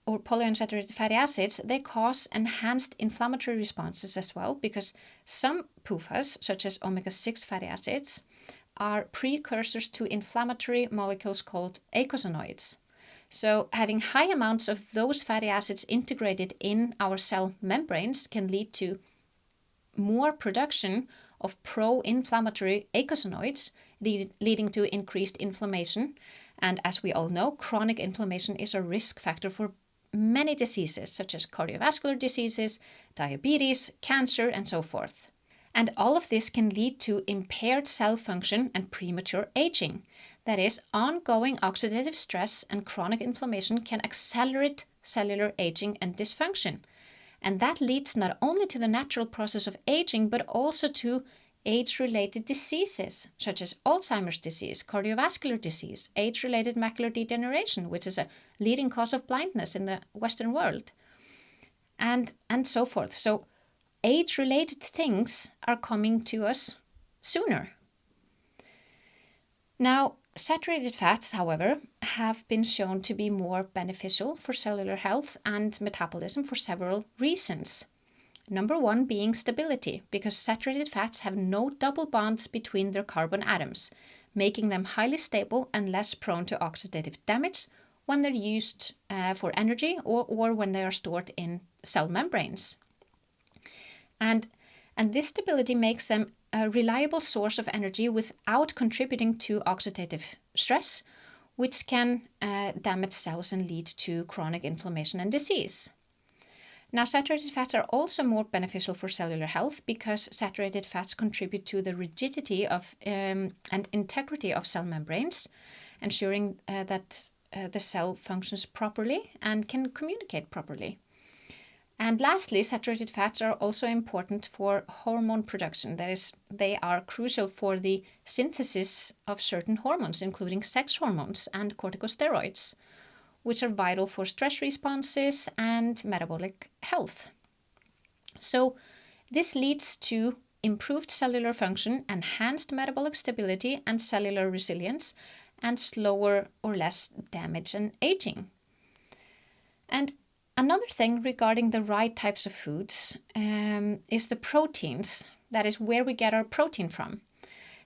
or polyunsaturated fatty acids, they cause enhanced inflammatory responses as well, because some PUFAs, such as omega-6 fatty acids, are precursors to inflammatory molecules called eicosanoids. So having high amounts of those fatty acids integrated in our cell membranes can lead to more production of pro-inflammatory eicosanoids, leading to increased inflammation. And as we all know, chronic inflammation is a risk factor for many diseases, such as cardiovascular diseases, diabetes, cancer, and so forth. And all of this can lead to impaired cell function and premature aging. That is, ongoing oxidative stress and chronic inflammation can accelerate cellular aging and dysfunction. And that leads not only to the natural process of aging, but also to age-related diseases, such as Alzheimer's disease, cardiovascular disease, age-related macular degeneration, which is a leading cause of blindness in the Western world, and so forth. So age-related things are coming to us sooner. Now, saturated fats, however, have been shown to be more beneficial for cellular health and metabolism for several reasons. Number one being stability, because saturated fats have no double bonds between their carbon atoms, making them highly stable and less prone to oxidative damage when they're used for energy or when they are stored in cell membranes. And this stability makes them a reliable source of energy without contributing to oxidative stress, which can damage cells and lead to chronic inflammation and disease. Now, saturated fats are also more beneficial for cellular health because saturated fats contribute to the rigidity of and integrity of cell membranes, ensuring that the cell functions properly and can communicate properly. And lastly, saturated fats are also important for hormone production. That is, they are crucial for the synthesis of certain hormones, including sex hormones and corticosteroids, which are vital for stress responses and metabolic health. So this leads to improved cellular function, enhanced metabolic stability and cellular resilience, and slower or less damage and aging. And another thing regarding the right types of foods is the proteins. That is where we get our protein from.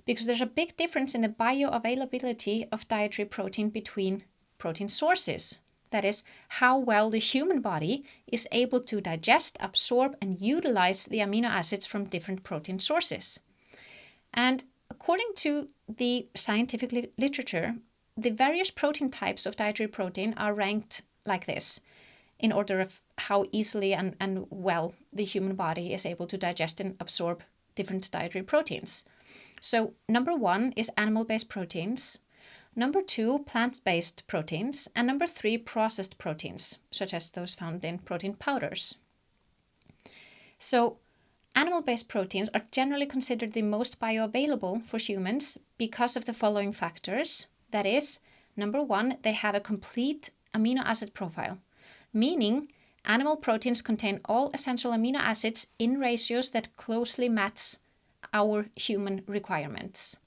Because there's a big difference in the bioavailability of dietary protein between protein sources. That is, how well the human body is able to digest, absorb, and utilize the amino acids from different protein sources. And according to the scientific literature, the various protein types of dietary protein are ranked like this, in order of how easily and well the human body is able to digest and absorb different dietary proteins. So number 1 is animal-based proteins, number 2 plant-based proteins, and number 3 processed proteins, such as those found in protein powders. So animal-based proteins are generally considered the most bioavailable for humans because of the following factors. That is, number 1, they have a complete amino acid profile, meaning animal proteins contain all essential amino acids in ratios that closely match our human requirements.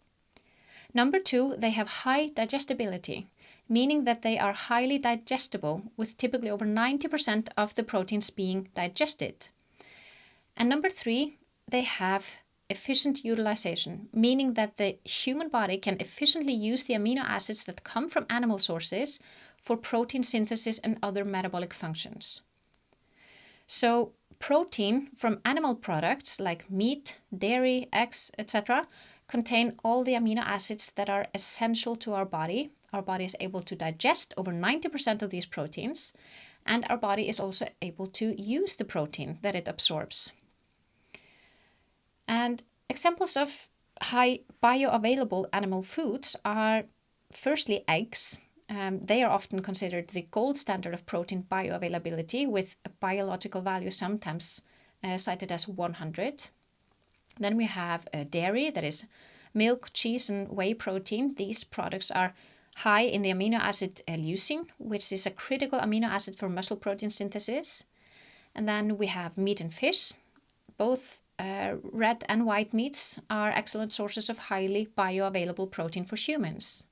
Number 2, they have high digestibility, meaning that they are highly digestible, with typically over 90% of the proteins being digested. And number 3, they have efficient utilization, meaning that the human body can efficiently use the amino acids that come from animal sources for protein synthesis and other metabolic functions. So protein from animal products like meat, dairy, eggs, etc. contain all the amino acids that are essential to our body. Our body is able to digest over 90% of these proteins, and our body is also able to use the protein that it absorbs. And examples of high bioavailable animal foods are firstly eggs. They are often considered the gold standard of protein bioavailability, with a biological value sometimes cited as 100. Then we have dairy, that is milk, cheese and whey protein. These products are high in the amino acid leucine, which is a critical amino acid for muscle protein synthesis. And then we have meat and fish. Both red and white meats are excellent sources of highly bioavailable protein for humans.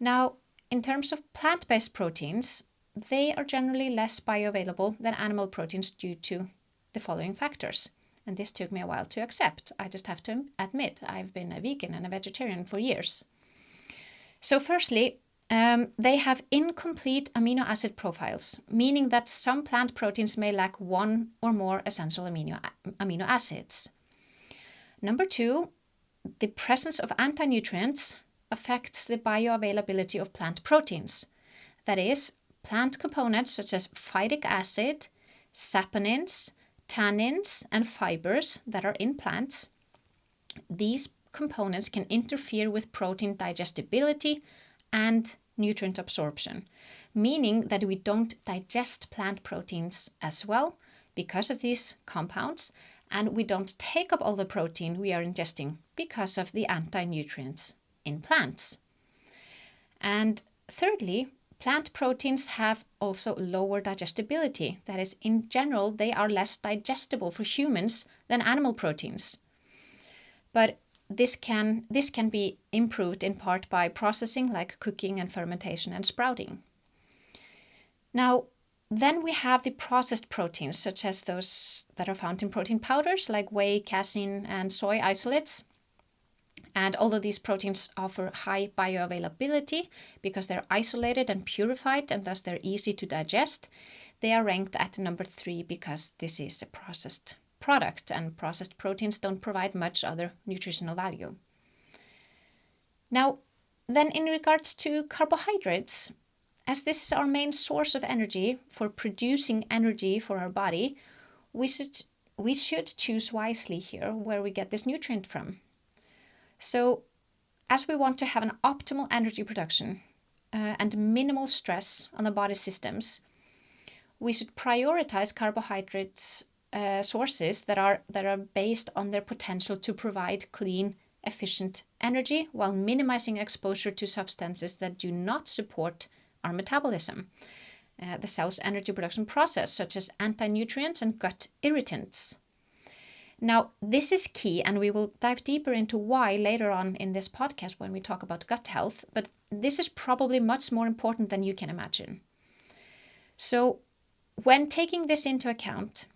Now, in terms of plant-based proteins, they are generally less bioavailable than animal proteins due to the following factors. And this took me a while to accept. I just have to admit, I've been a vegan and a vegetarian for years. So firstly, they have incomplete amino acid profiles, meaning that some plant proteins may lack one or more essential amino acids. Number two, the presence of anti-nutrients affects the bioavailability of plant proteins. That is, plant components such as phytic acid, saponins, tannins, and fibers that are in plants. These components can interfere with protein digestibility and nutrient absorption, meaning that we don't digest plant proteins as well because of these compounds, and we don't take up all the protein we are ingesting because of the anti-nutrients in plants. And thirdly, plant proteins have also lower digestibility. That is, in general, they are less digestible for humans than animal proteins. But this can be improved in part by processing like cooking and fermentation and sprouting. Now, then we have the processed proteins, such as those that are found in protein powders like whey, casein, and soy isolates. And although these proteins offer high bioavailability because they're isolated and purified and thus they're easy to digest, they are ranked at number 3 because this is a processed product and processed proteins don't provide much other nutritional value. Now, then in regards to carbohydrates, as this is our main source of energy for producing energy for our body, we should choose wisely here where we get this nutrient from. So, as we want to have an optimal energy production and minimal stress on the body systems, we should prioritize carbohydrates sources that are based on their potential to provide clean, efficient energy while minimizing exposure to substances that do not support our metabolism, the cell's energy production process, such as anti-nutrients and gut irritants. Now, this is key, and we will dive deeper into why later on in this podcast when we talk about gut health, but this is probably much more important than you can imagine. So, when taking this into account,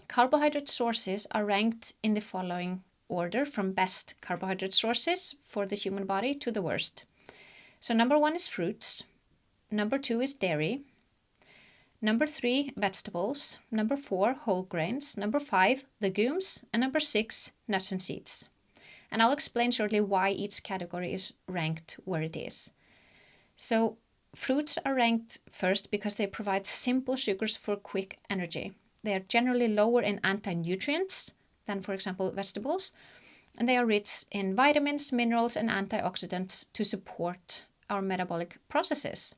carbohydrate sources are ranked in the following order from best carbohydrate sources for the human body to the worst. So, number 1 is fruits, number 2 is dairy, number 3, vegetables. Number 4, whole grains. Number 5, legumes. And number 6, nuts and seeds. And I'll explain shortly why each category is ranked where it is. So, fruits are ranked first because they provide simple sugars for quick energy. They are generally lower in anti-nutrients than, for example, vegetables. And they are rich in vitamins, minerals, and antioxidants to support our metabolic processes.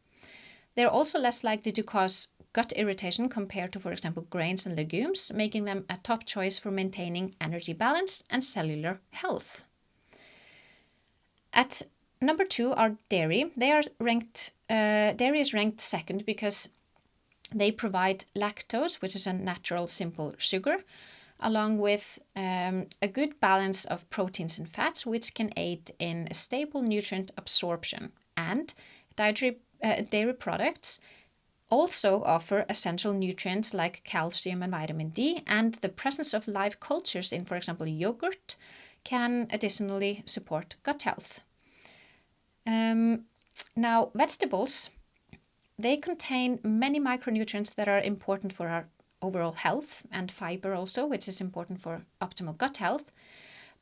They are also less likely to cause gut irritation compared to, for example, grains and legumes, making them a top choice for maintaining energy balance and cellular health. At number 2 are dairy. Dairy is ranked second because they provide lactose, which is a natural simple sugar, along with a good balance of proteins and fats, which can aid in a stable nutrient absorption. And dairy products also offer essential nutrients like calcium and vitamin D, and the presence of live cultures in, for example, yogurt can additionally support gut health. Now, vegetables, they contain many micronutrients that are important for our overall health, and fiber also, which is important for optimal gut health.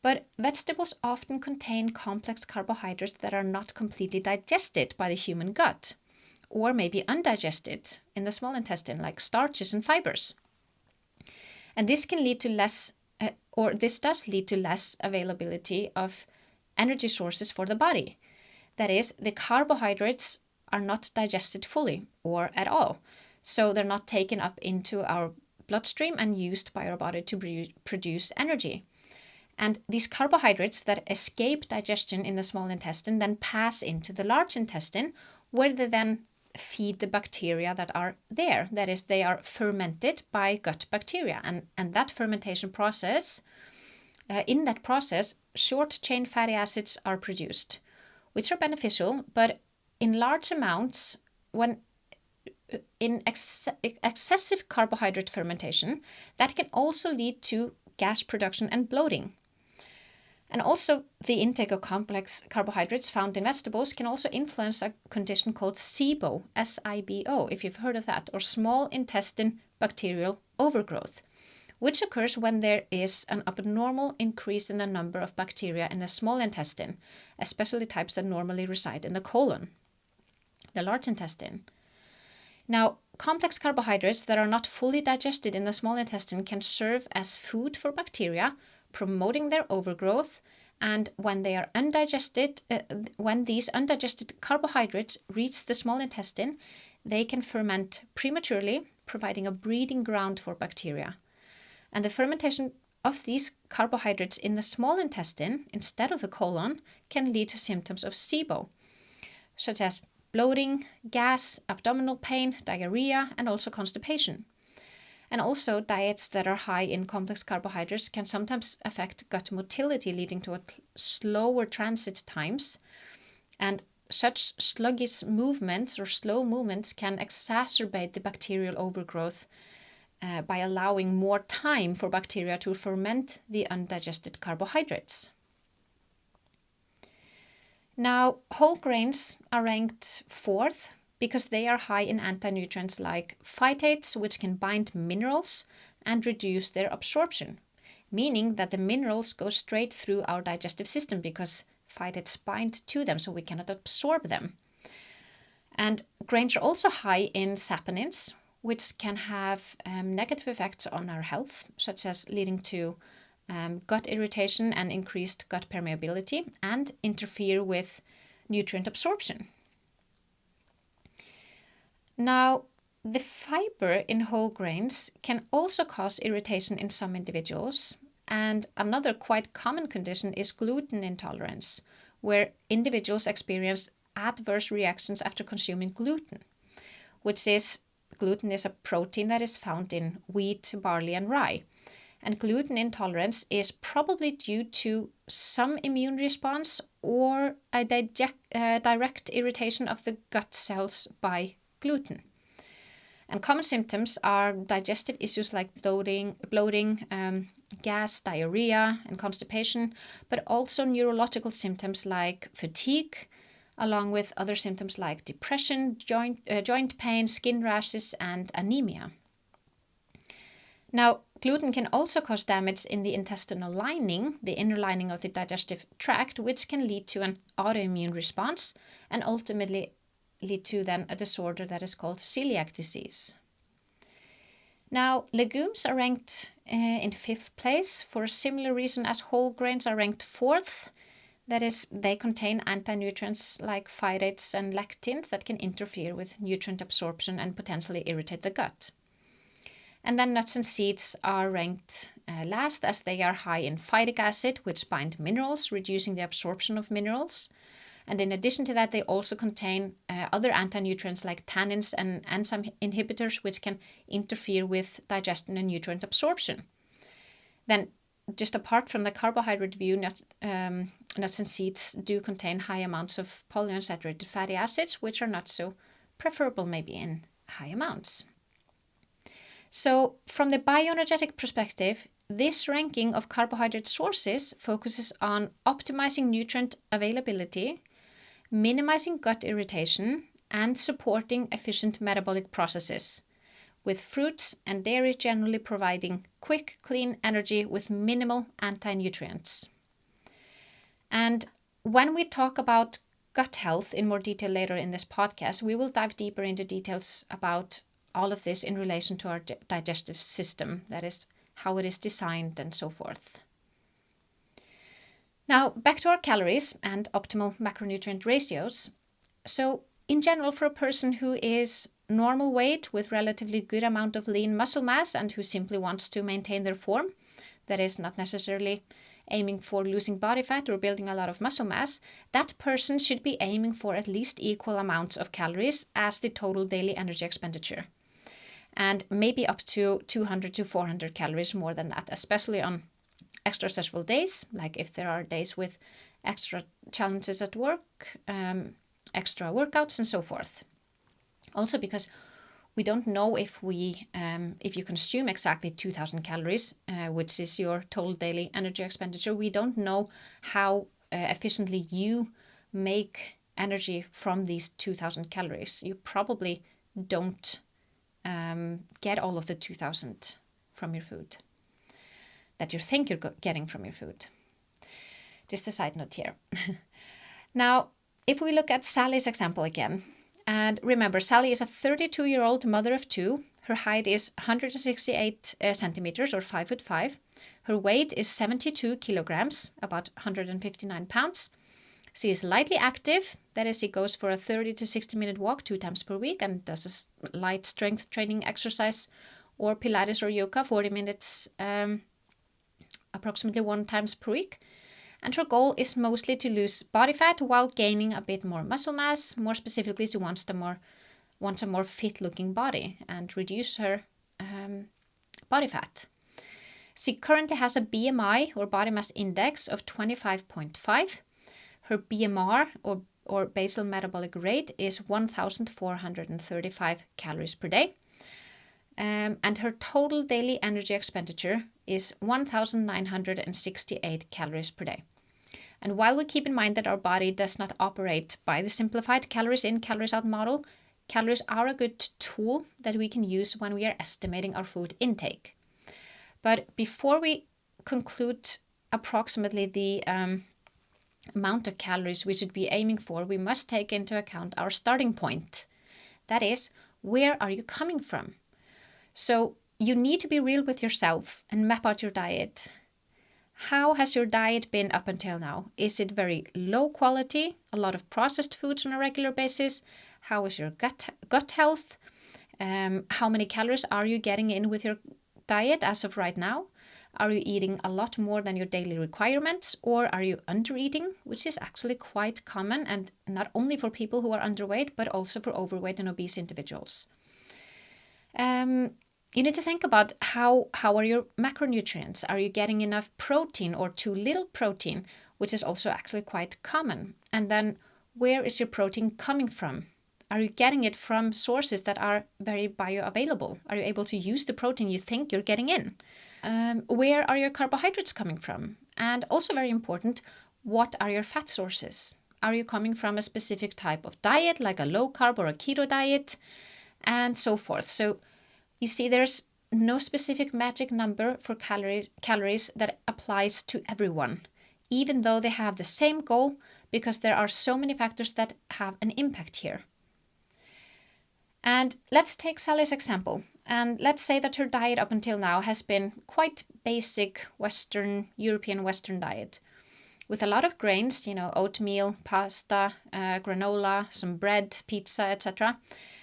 But vegetables often contain complex carbohydrates that are not completely digested by the human gut, or maybe undigested in the small intestine, like starches and fibers. And this can lead to this does lead to less availability of energy sources for the body. That is, the carbohydrates are not digested fully or at all. So they're not taken up into our bloodstream and used by our body to produce energy. And these carbohydrates that escape digestion in the small intestine then pass into the large intestine, where they then feed the bacteria that are there. That is, they are fermented by gut bacteria. And that fermentation process, in that process, short-chain fatty acids are produced, which are beneficial, but in large amounts, when in excessive carbohydrate fermentation, that can also lead to gas production and bloating. And also, the intake of complex carbohydrates found in vegetables can also influence a condition called SIBO, S-I-B-O, if you've heard of that, or small intestine bacterial overgrowth, which occurs when there is an abnormal increase in the number of bacteria in the small intestine, especially types that normally reside in the colon, the large intestine. Now, complex carbohydrates that are not fully digested in the small intestine can serve as food for bacteria, promoting their overgrowth, and when they are undigested, when these undigested carbohydrates reach the small intestine, they can ferment prematurely, providing a breeding ground for bacteria. And the fermentation of these carbohydrates in the small intestine, instead of the colon, can lead to symptoms of SIBO, such as bloating, gas, abdominal pain, diarrhea, and also constipation. And also, diets that are high in complex carbohydrates can sometimes affect gut motility, leading to slower transit times. And such sluggish movements or slow movements can exacerbate the bacterial overgrowth by allowing more time for bacteria to ferment the undigested carbohydrates. Now, whole grains are ranked fourth because they are high in anti-nutrients like phytates, which can bind minerals and reduce their absorption, meaning that the minerals go straight through our digestive system because phytates bind to them, so we cannot absorb them. And grains are also high in saponins, which can have negative effects on our health, such as leading to gut irritation and increased gut permeability, and interfere with nutrient absorption. Now, the fiber in whole grains can also cause irritation in some individuals, and another quite common condition is gluten intolerance, where individuals experience adverse reactions after consuming gluten, gluten is a protein that is found in wheat, barley, and rye. And gluten intolerance is probably due to some immune response or a direct irritation of the gut cells by gluten. And common symptoms are digestive issues like bloating, gas, diarrhea, and constipation, but also neurological symptoms like fatigue, along with other symptoms like depression, joint pain, skin rashes, and anemia. Now, gluten can also cause damage in the intestinal lining, the inner lining of the digestive tract, which can lead to an autoimmune response and ultimately lead to then a disorder that is called celiac disease. Now, legumes are ranked in fifth place for a similar reason as whole grains are ranked fourth. That is, they contain anti-nutrients like phytates and lectins that can interfere with nutrient absorption and potentially irritate the gut. And then nuts and seeds are ranked last as they are high in phytic acid, which bind minerals, reducing the absorption of minerals. And in addition to that, they also contain other anti-nutrients like tannins and enzyme inhibitors, which can interfere with digestion and nutrient absorption. Then, just apart from the carbohydrate view, nuts and seeds do contain high amounts of polyunsaturated fatty acids, which are not so preferable maybe in high amounts. So, from the bioenergetic perspective, this ranking of carbohydrate sources focuses on optimizing nutrient availability, minimizing gut irritation, and supporting efficient metabolic processes, with fruits and dairy generally providing quick, clean energy with minimal anti-nutrients. And when we talk about gut health in more detail later in this podcast, we will dive deeper into details about all of this in relation to our digestive system, that is, how it is designed and so forth. Now, back to our calories and optimal macronutrient ratios. So, in general, for a person who is normal weight with relatively good amount of lean muscle mass and who simply wants to maintain their form, that is not necessarily aiming for losing body fat or building a lot of muscle mass, that person should be aiming for at least equal amounts of calories as the total daily energy expenditure. And maybe up to 200 to 400 calories more than that, especially on extra stressful days, like if there are days with extra challenges at work, extra workouts and so forth. Also because we don't know if you consume exactly 2,000 calories, which is your total daily energy expenditure, we don't know how efficiently you make energy from these 2,000 calories. You probably don't get all of the 2,000 from your food that you think you're getting from your food. Just a side note here. Now, if we look at Sally's example again, and remember, Sally is a 32-year-old mother of two. Her height is 168 centimeters or 5'5". Her weight is 72 kilograms, about 159 pounds. She is lightly active. That is, she goes for a 30 to 60 minute walk 2 times per week and does a light strength training exercise or Pilates or yoga 40 minutes approximately 1 times per week. And her goal is mostly to lose body fat while gaining a bit more muscle mass. More specifically, she wants a more fit-looking body and reduce her body fat. She currently has a BMI or body mass index of 25.5. Her BMR or basal metabolic rate is 1,435 calories per day. And her total daily energy expenditure is 1,968 calories per day. And while we keep in mind that our body does not operate by the simplified calories in, calories out model, calories are a good tool that we can use when we are estimating our food intake. But before we conclude approximately the amount of calories we should be aiming for, we must take into account our starting point. That is, where are you coming from? So you need to be real with yourself and map out your diet. How has your diet been up until now? Is it very low quality, a lot of processed foods on a regular basis? How is your gut health? How many calories are you getting in with your diet as of right now? Are you eating a lot more than your daily requirements, or are you under-eating, which is actually quite common, and not only for people who are underweight, but also for overweight and obese individuals. You need to think about how are your macronutrients? Are you getting enough protein or too little protein, which is also actually quite common? And then where is your protein coming from? Are you getting it from sources that are very bioavailable? Are you able to use the protein you think you're getting in? Where are your carbohydrates coming from? And also very important, what are your fat sources? Are you coming from a specific type of diet, like a low carb or a keto diet, and so forth? So you see, there's no specific magic number for calories that applies to everyone, even though they have the same goal, because there are so many factors that have an impact here. And let's take Sally's example. And let's say that her diet up until now has been quite basic European Western diet, with a lot of grains, oatmeal, pasta, granola, some bread, pizza, etc.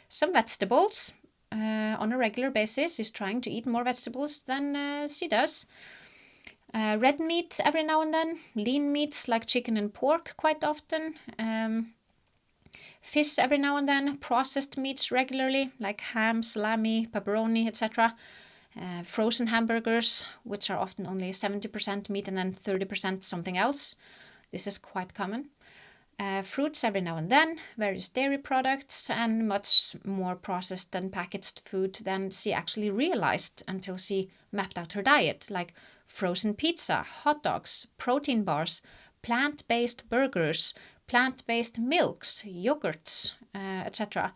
Some vegetables. On a regular basis, is trying to eat more vegetables than she does. Red meat every now and then, lean meats like chicken and pork quite often, fish every now and then, processed meats regularly like ham, salami, pepperoni, etc. Frozen hamburgers, which are often only 70% meat and then 30% something else. This is quite common. Fruits every now and then, various dairy products, and much more processed and packaged food than she actually realized until she mapped out her diet, like frozen pizza, hot dogs, protein bars, plant-based burgers, plant-based milks, yogurts, etc.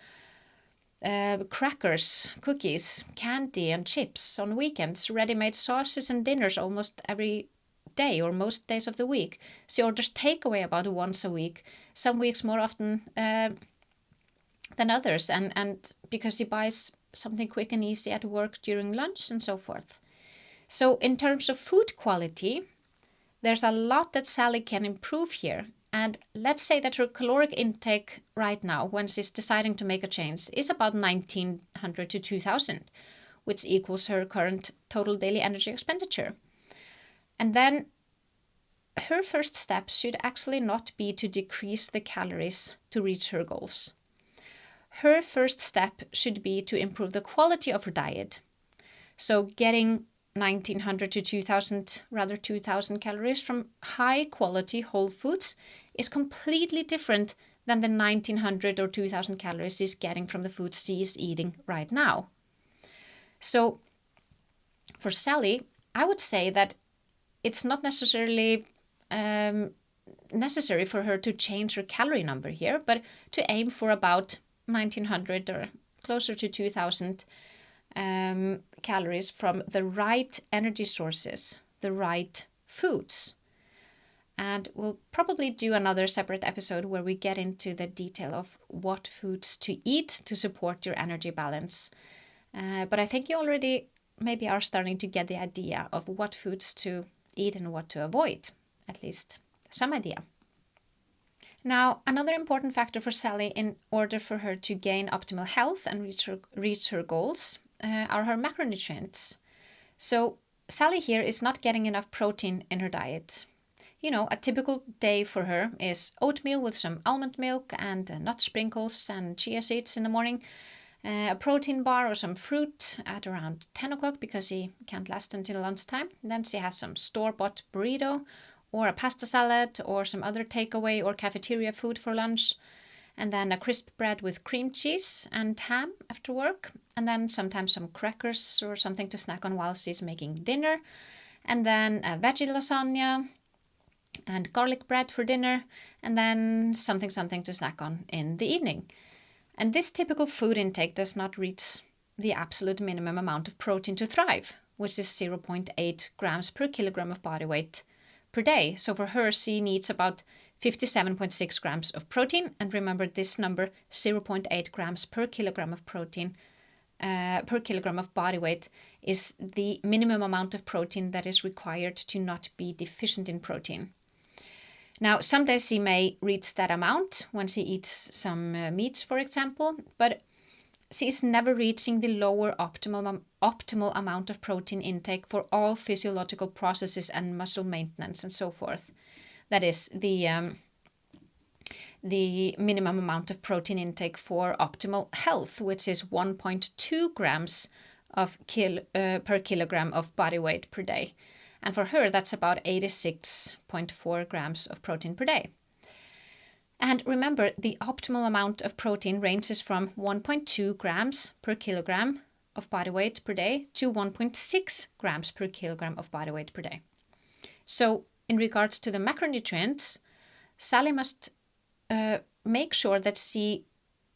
crackers, cookies, candy and chips on weekends, ready-made sauces and dinners almost every day or most days of the week. She orders takeaway about once a week, some weeks more often than others, and because she buys something quick and easy at work during lunch and so forth. So in terms of food quality, there's a lot that Sally can improve here. And let's say that her caloric intake right now, when she's deciding to make a change, is about 1900 to 2000, which equals her current total daily energy expenditure. And then her first step should actually not be to decrease the calories to reach her goals. Her first step should be to improve the quality of her diet. So getting 1900 to 2000, rather 2000 calories from high quality whole foods is completely different than the 1900 or 2000 calories she's getting from the foods she is eating right now. So for Sally, I would say that it's not necessarily necessary for her to change her calorie number here, but to aim for about 1900 or closer to 2000 calories from the right energy sources, the right foods. And we'll probably do another separate episode where we get into the detail of what foods to eat to support your energy balance. But I think you already maybe are starting to get the idea of what foods to eat and what to avoid, at least some idea. Now, another important factor for Sally in order for her to gain optimal health and reach her goals are her macronutrients. So Sally here is not getting enough protein in her diet. You know, a typical day for her is oatmeal with some almond milk and nut sprinkles and chia seeds in the morning, a protein bar or some fruit at around 10 o'clock because she can't last until lunchtime. Then she has some store-bought burrito or a pasta salad or some other takeaway or cafeteria food for lunch. And then a crisp bread with cream cheese and ham after work. And then sometimes some crackers or something to snack on while she's making dinner. And then a veggie lasagna and garlic bread for dinner. And then something to snack on in the evening. And this typical food intake does not reach the absolute minimum amount of protein to thrive, which is 0.8 grams per kilogram of body weight per day. So for her, she needs about 57.6 grams of protein. And remember this number, 0.8 grams per kilogram of protein per kilogram of body weight is the minimum amount of protein that is required to not be deficient in protein. Now, some days she may reach that amount when she eats some meats, for example, but she is never reaching the lower optimal amount of protein intake for all physiological processes and muscle maintenance and so forth. That is the minimum amount of protein intake for optimal health, which is 1.2 grams per kilogram of body weight per day. And for her, that's about 86.4 grams of protein per day. And remember, the optimal amount of protein ranges from 1.2 grams per kilogram of body weight per day to 1.6 grams per kilogram of body weight per day. So in regards to the macronutrients, Sally must make sure that she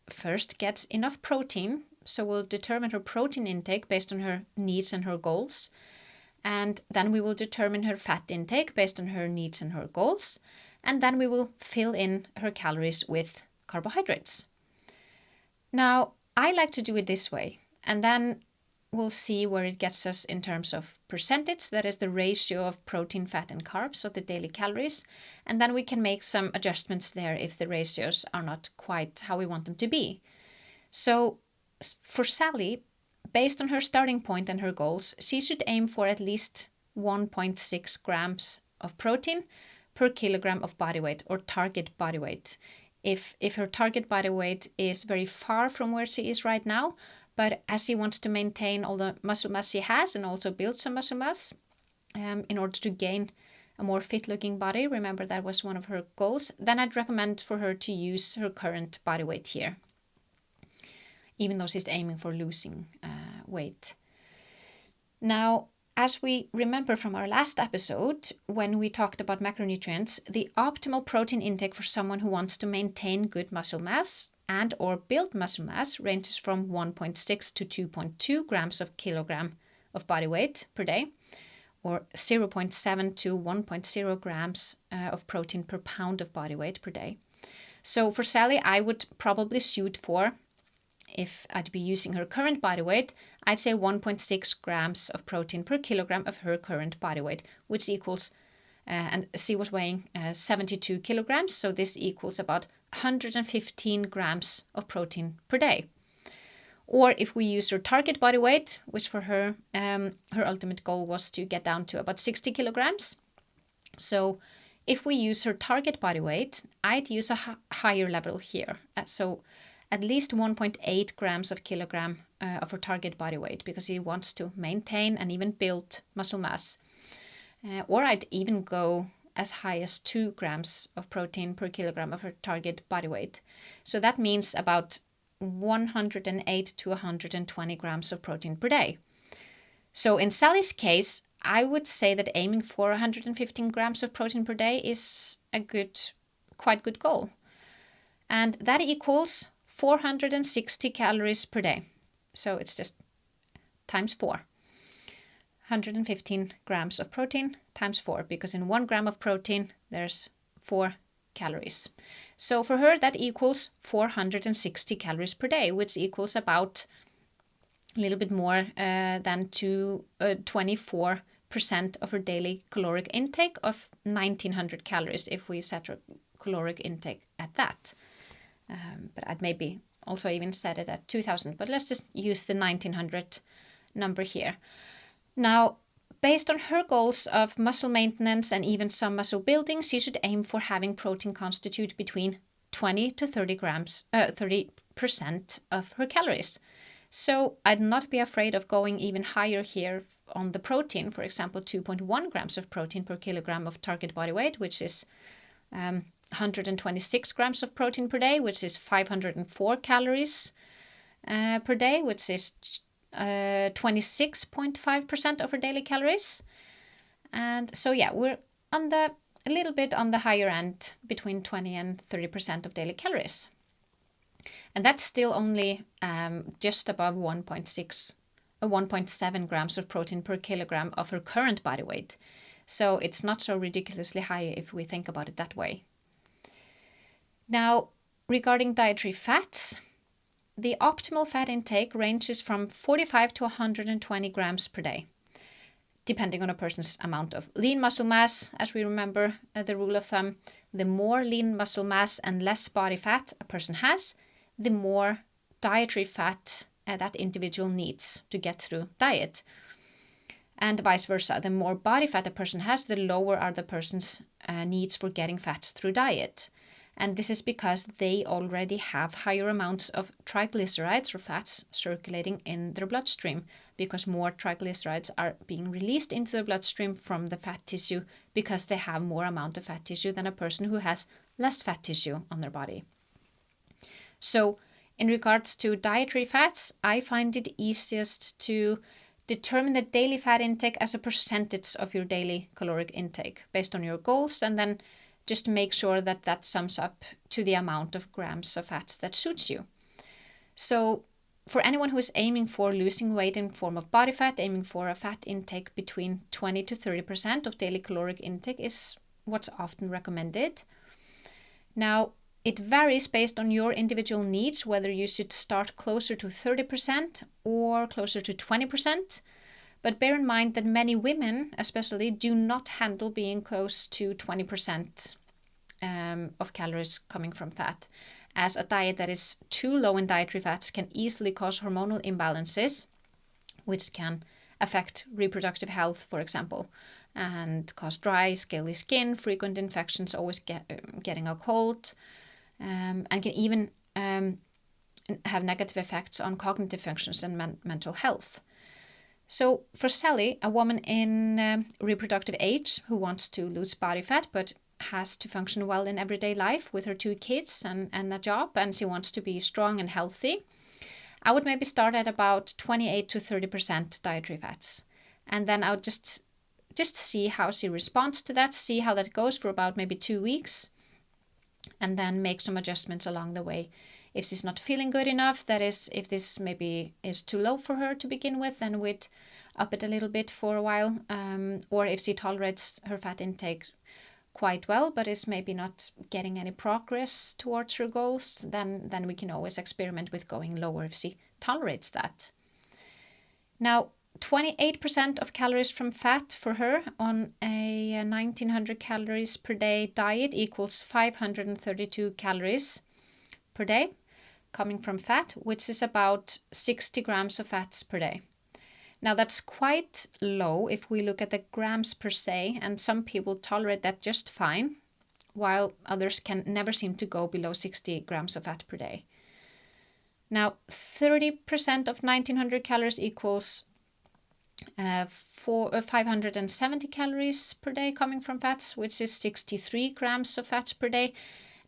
first gets enough protein. So we'll determine her protein intake based on her needs and her goals. And then we will determine her fat intake based on her needs and her goals. And then we will fill in her calories with carbohydrates. Now, I like to do it this way. And then we'll see where it gets us in terms of percentage. That is the ratio of protein, fat, and carbs, so the daily calories. And then we can make some adjustments there if the ratios are not quite how we want them to be. So for Sally, based on her starting point and her goals, she should aim for at least 1.6 grams of protein per kilogram of body weight or target body weight. If her target body weight is very far from where she is right now, but as she wants to maintain all the muscle mass she has and also build some muscle mass in order to gain a more fit-looking body, remember that was one of her goals, then I'd recommend for her to use her current body weight here, even though she's aiming for losing weight. Now, as we remember from our last episode, when we talked about macronutrients, the optimal protein intake for someone who wants to maintain good muscle mass and or build muscle mass ranges from 1.6 to 2.2 grams of kilogram of body weight per day, or 0.7 to 1.0 grams of protein per pound of body weight per day. So for Sally, I would probably shoot for, if I'd be using her current body weight, I'd say 1.6 grams of protein per kilogram of her current body weight, which equals, and she was weighing 72 kilograms, so this equals about 115 grams of protein per day. Or if we use her target body weight, which for her, her ultimate goal was to get down to about 60 kilograms. So if we use her target body weight, I'd use a higher level here. So at least 1.8 grams of kilogram of her target body weight, because he wants to maintain and even build muscle mass. Or I'd even go as high as 2 grams of protein per kilogram of her target body weight. So that means about 108 to 120 grams of protein per day. So in Sally's case, I would say that aiming for 115 grams of protein per day is a quite good goal. And that equals 460 calories per day. So it's just times 4. 115 grams of protein times 4, because in 1 gram of protein, there's 4 calories. So for her, that equals 460 calories per day, which equals about a little bit more than 24% of her daily caloric intake of 1900 calories, if we set her caloric intake at that. But I'd maybe also even set it at 2000, but let's just use the 1900 number here. Now, based on her goals of muscle maintenance and even some muscle building, she should aim for having protein constitute between 20 to 30% of her calories. So I'd not be afraid of going even higher here on the protein, for example, 2.1 grams of protein per kilogram of target body weight, which is 126 grams of protein per day, which is 504 calories per day, which is 26.5% of her daily calories. And so yeah, we're a little bit on the higher end, between 20 and 30% of daily calories. And that's still only just above 1.7 grams of protein per kilogram of her current body weight. So it's not so ridiculously high if we think about it that way. Now, regarding dietary fats, the optimal fat intake ranges from 45 to 120 grams per day, depending on a person's amount of lean muscle mass. As we remember the rule of thumb, the more lean muscle mass and less body fat a person has, the more dietary fat that individual needs to get through diet. And vice versa, the more body fat a person has, the lower are the person's needs for getting fats through diet. And this is because they already have higher amounts of triglycerides or fats circulating in their bloodstream, because more triglycerides are being released into the bloodstream from the fat tissue because they have more amount of fat tissue than a person who has less fat tissue on their body. So in regards to dietary fats, I find it easiest to determine the daily fat intake as a percentage of your daily caloric intake based on your goals, and then just make sure that that sums up to the amount of grams of fats that suits you. So for anyone who is aiming for losing weight in form of body fat, aiming for a fat intake between 20 to 30% of daily caloric intake is what's often recommended. Now, it varies based on your individual needs, whether you should start closer to 30% or closer to 20%. But bear in mind that many women, especially, do not handle being close to 20% of calories coming from fat, as a diet that is too low in dietary fats can easily cause hormonal imbalances, which can affect reproductive health, for example, and cause dry, scaly skin, frequent infections, always getting a cold, and can even have negative effects on cognitive functions and mental health. So for Sally, a woman in reproductive age who wants to lose body fat but has to function well in everyday life with her 2 kids and a job, and she wants to be strong and healthy, I would maybe start at about 28 to 30% dietary fats. And then I would just see how she responds to that, see how that goes for about maybe 2 weeks, and then make some adjustments along the way If she's not feeling good enough, that is, if this maybe is too low for her to begin with, then we'd up it a little bit for a while. Or if she tolerates her fat intake quite well, but is maybe not getting any progress towards her goals, then we can always experiment with going lower if she tolerates that. Now, 28% of calories from fat for her on a 1900 calories per day diet equals 532 calories per day coming from fat, which is about 60 grams of fats per day. Now that's quite low if we look at the grams per se, and some people tolerate that just fine, while others can never seem to go below 60 grams of fat per day. Now 30% of 1900 calories equals 570 calories per day coming from fats, which is 63 grams of fats per day.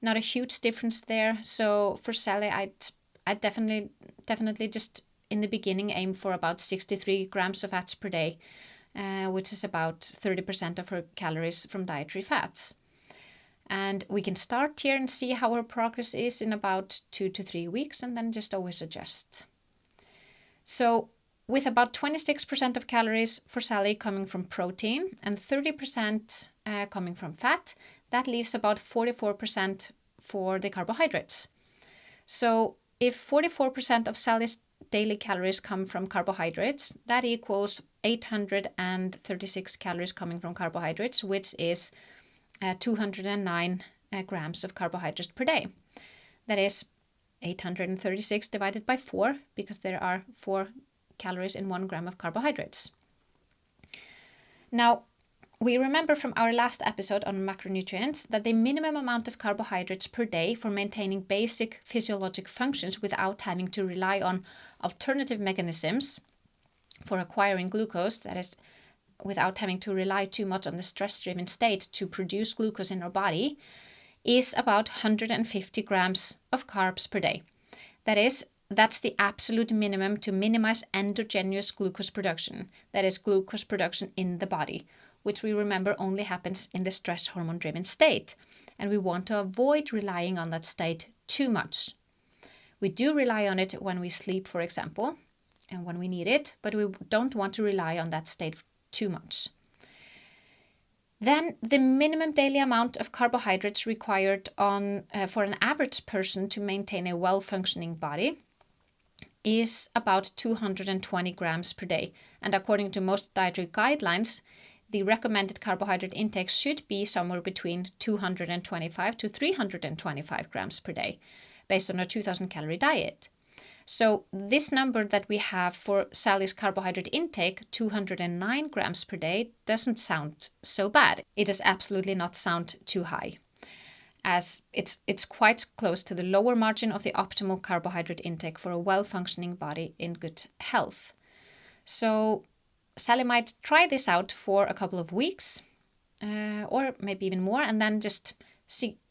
Not a huge difference there. So for Sally, I'd definitely just in the beginning aim for about 63 grams of fats per day, which is about 30% of her calories from dietary fats. And we can start here and see how her progress is in about 2 to 3 weeks, and then just always adjust. So with about 26% of calories for Sally coming from protein and 30% coming from fat, that leaves about 44% for the carbohydrates. So if 44% of Sally's daily calories come from carbohydrates, that equals 836 calories coming from carbohydrates, which is 209 grams of carbohydrates per day. That is 836 divided by 4, because there are 4 calories in 1 gram of carbohydrates. Now, we remember from our last episode on macronutrients that the minimum amount of carbohydrates per day for maintaining basic physiologic functions without having to rely on alternative mechanisms for acquiring glucose, that is, without having to rely too much on the stress-driven state to produce glucose in our body, is about 150 grams of carbs per day. That's the absolute minimum to minimize endogenous glucose production, that is, glucose production in the body, which we remember only happens in the stress hormone-driven state, and we want to avoid relying on that state too much. We do rely on it when we sleep, for example, and when we need it, but we don't want to rely on that state too much. Then the minimum daily amount of carbohydrates required for an average person to maintain a well-functioning body is about 220 grams per day. And according to most dietary guidelines, the recommended carbohydrate intake should be somewhere between 225 to 325 grams per day, based on a 2000 calorie diet. So this number that we have for Sally's carbohydrate intake, 209 grams per day, doesn't sound so bad. It does absolutely not sound too high, as it's quite close to the lower margin of the optimal carbohydrate intake for a well-functioning body in good health. So Sally might try this out for a couple of weeks, or maybe even more, and then just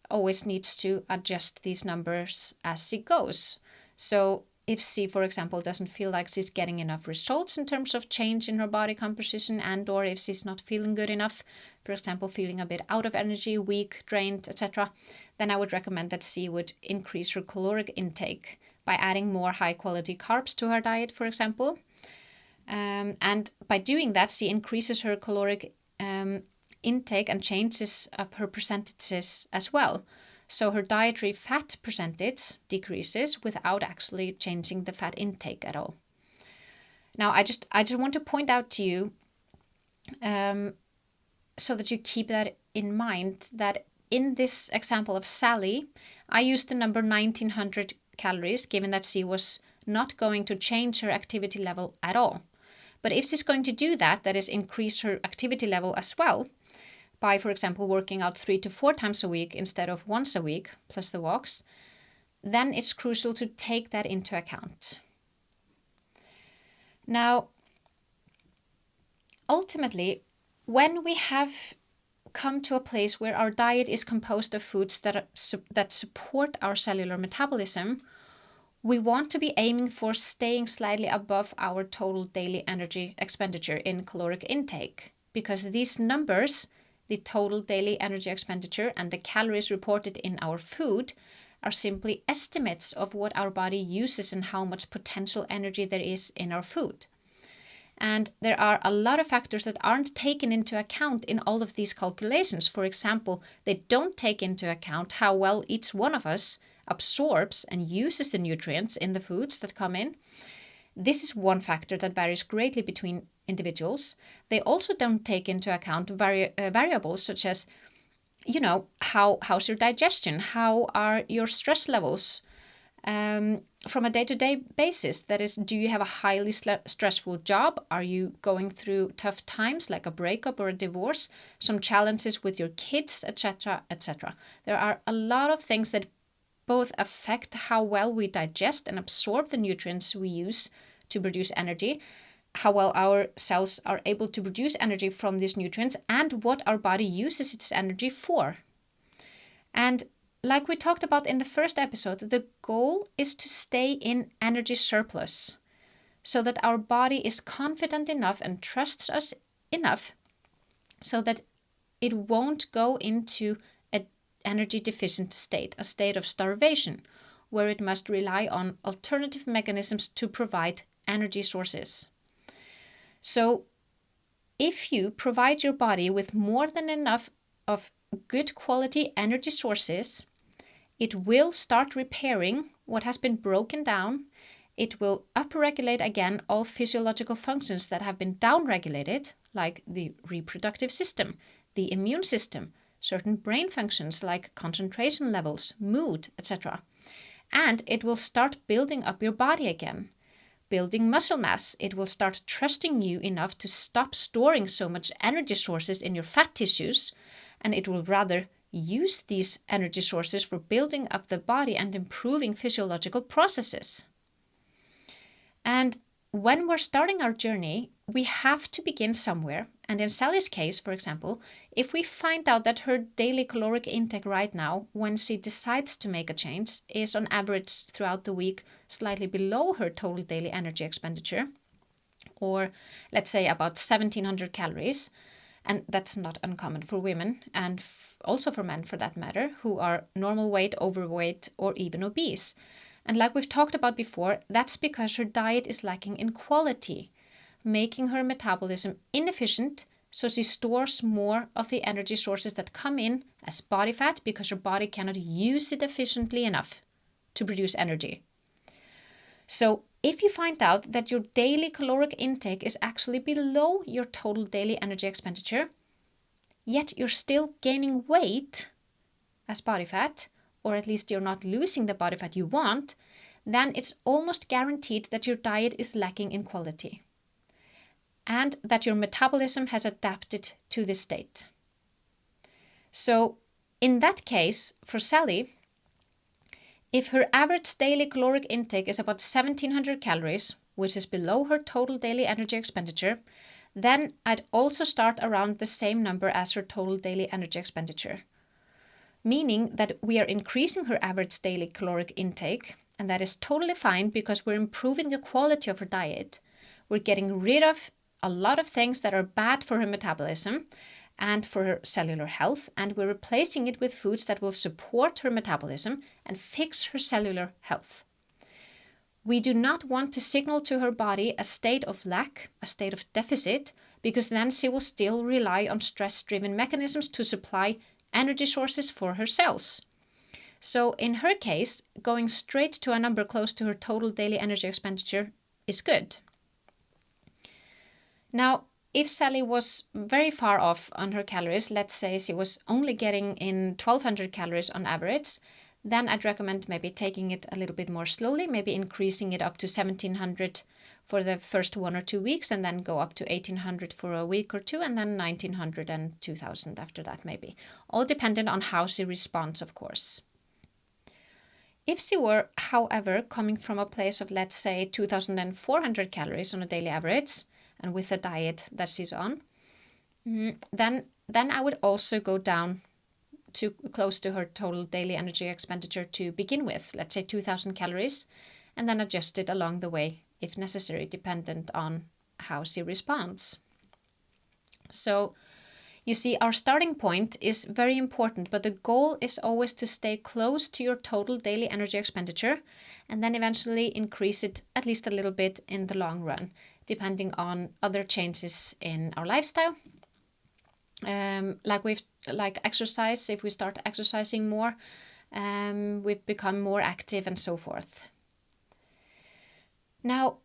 always needs to adjust these numbers as she goes. So if she, for example, doesn't feel like she's getting enough results in terms of change in her body composition, and or if she's not feeling good enough, for example, feeling a bit out of energy, weak, drained, etc., then I would recommend that she would increase her caloric intake by adding more high-quality carbs to her diet, for example. And by doing that, she increases her caloric intake and changes up her percentages as well. So her dietary fat percentage decreases without actually changing the fat intake at all. Now, I just want to point out to you, so that you keep that in mind, that in this example of Sally, I used the number 1900 calories, given that she was not going to change her activity level at all. But if she's going to do that, that is, increase her activity level as well, by, for example, working out 3 to 4 times a week instead of once a week, plus the walks, then it's crucial to take that into account. Now, ultimately, when we have come to a place where our diet is composed of foods that support our cellular metabolism, we want to be aiming for staying slightly above our total daily energy expenditure in caloric intake, because these numbers, the total daily energy expenditure and the calories reported in our food, are simply estimates of what our body uses and how much potential energy there is in our food. And there are a lot of factors that aren't taken into account in all of these calculations. For example, they don't take into account how well each one of us absorbs and uses the nutrients in the foods that come in. This is one factor that varies greatly between individuals. They also don't take into account variables such as, how's your digestion? How are your stress levels from a day-to-day basis? That is, do you have a highly stressful job? Are you going through tough times like a breakup or a divorce? Some challenges with your kids, etc., etc. There are a lot of things that both affect how well we digest and absorb the nutrients we use to produce energy, how well our cells are able to produce energy from these nutrients, and what our body uses its energy for. And like we talked about in the first episode, the goal is to stay in energy surplus so that our body is confident enough and trusts us enough so that it won't go into an energy deficient state, a state of starvation, where it must rely on alternative mechanisms to provide energy sources. So if you provide your body with more than enough of good quality energy sources, it will start repairing what has been broken down. It will upregulate again all physiological functions that have been downregulated, like the reproductive system, the immune system, certain brain functions like concentration levels, mood, etc. And it will start building up your body again, building muscle mass. It will start trusting you enough to stop storing so much energy sources in your fat tissues, and it will rather use these energy sources for building up the body and improving physiological processes. And when we're starting our journey, we have to begin somewhere. And in Sally's case, for example, if we find out that her daily caloric intake right now, when she decides to make a change, is on average throughout the week slightly below her total daily energy expenditure, or let's say about 1,700 calories, and that's not uncommon for women and also for men for that matter, who are normal weight, overweight, or even obese. And like we've talked about before, that's because her diet is lacking in quality, making her metabolism inefficient, so she stores more of the energy sources that come in as body fat because her body cannot use it efficiently enough to produce energy. So if you find out that your daily caloric intake is actually below your total daily energy expenditure, yet you're still gaining weight as body fat, or at least you're not losing the body fat you want, then it's almost guaranteed that your diet is lacking in quality and that your metabolism has adapted to this state. So in that case, for Sally, if her average daily caloric intake is about 1,700 calories, which is below her total daily energy expenditure, then I'd also start around the same number as her total daily energy expenditure. Meaning that we are increasing her average daily caloric intake, and that is totally fine because we're improving the quality of her diet. We're getting rid of a lot of things that are bad for her metabolism and for her cellular health, and we're replacing it with foods that will support her metabolism and fix her cellular health. We do not want to signal to her body a state of lack, a state of deficit, because then she will still rely on stress-driven mechanisms to supply energy sources for her cells. So in her case, going straight to a number close to her total daily energy expenditure is good. Now, if Sally was very far off on her calories, let's say she was only getting in 1,200 calories on average, then I'd recommend maybe taking it a little bit more slowly, maybe increasing it up to 1,700 for the first 1 or 2 weeks, and then go up to 1,800 for a week or two, and then 1,900 and 2,000 after that maybe. All dependent on how she responds, of course. If she were, however, coming from a place of, let's say, 2,400 calories on a daily average, and with the diet that she's on, then I would also go down to close to her total daily energy expenditure to begin with, let's say 2,000 calories, and then adjust it along the way if necessary, dependent on how she responds. So You see, our starting point is very important, but the goal is always to stay close to your total daily energy expenditure and then eventually increase it at least a little bit in the long run, depending on other changes in our lifestyle. Like exercise, if we start exercising more, we've become more active and so forth. Now,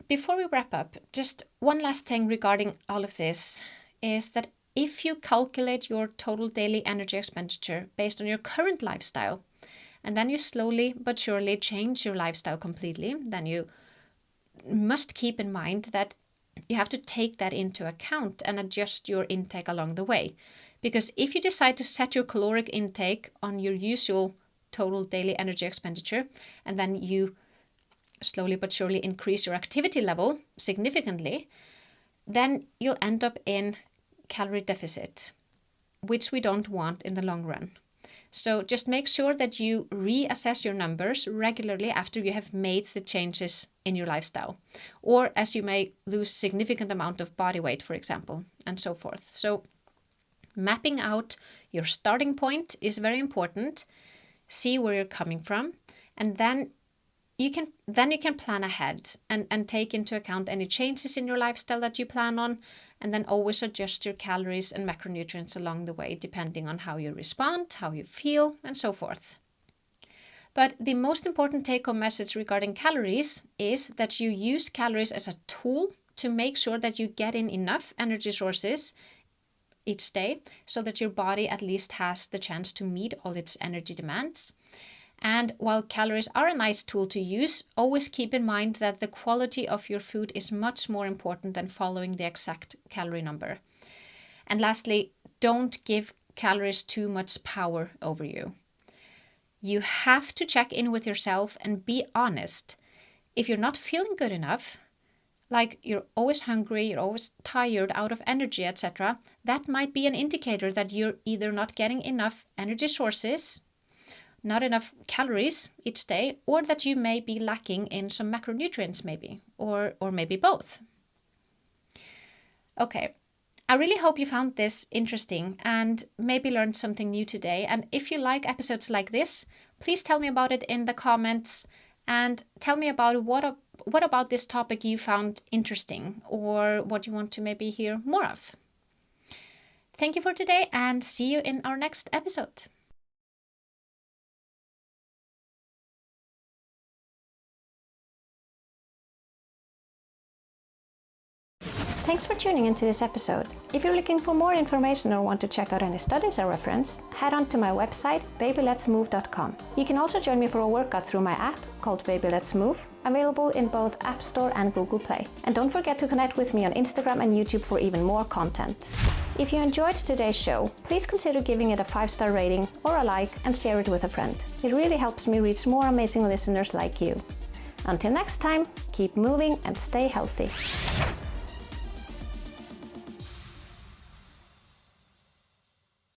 before we wrap up, just one last thing regarding all of this is that if you calculate your total daily energy expenditure based on your current lifestyle, and then you slowly but surely change your lifestyle completely, then you must keep in mind that you have to take that into account and adjust your intake along the way. Because if you decide to set your caloric intake on your usual total daily energy expenditure, and then you slowly but surely increase your activity level significantly, then you'll end up in calorie deficit, which we don't want in the long run. So just make sure that you reassess your numbers regularly after you have made the changes in your lifestyle, or as you may lose significant amount of body weight, for example, and so forth. So mapping out your starting point is very important. See where you're coming from, and then you can plan ahead and take into account any changes in your lifestyle that you plan on, and then always adjust your calories and macronutrients along the way, depending on how you respond, how you feel, and so forth. But the most important take-home message regarding calories is that you use calories as a tool to make sure that you get in enough energy sources each day so that your body at least has the chance to meet all its energy demands. And while calories are a nice tool to use, always keep in mind that the quality of your food is much more important than following the exact calorie number. And lastly, don't give calories too much power over you. You have to check in with yourself and be honest. If you're not feeling good enough, like you're always hungry, you're always tired, out of energy, etc., that might be an indicator that you're either not getting enough energy sources, not enough calories each day, or that you may be lacking in some macronutrients maybe, or maybe both. Okay, I really hope you found this interesting and maybe learned something new today. And if you like episodes like this, please tell me about it in the comments and tell me about what about this topic you found interesting or what you want to maybe hear more of. Thank you for today and see you in our next episode. Thanks for tuning into this episode. If you're looking for more information or want to check out any studies I reference, head on to my website, babyletsmove.com. You can also join me for a workout through my app called Baby Let's Move, available in both App Store and Google Play. And don't forget to connect with me on Instagram and YouTube for even more content. If you enjoyed today's show, please consider giving it a 5-star rating or a like and share it with a friend. It really helps me reach more amazing listeners like you. Until next time, keep moving and stay healthy.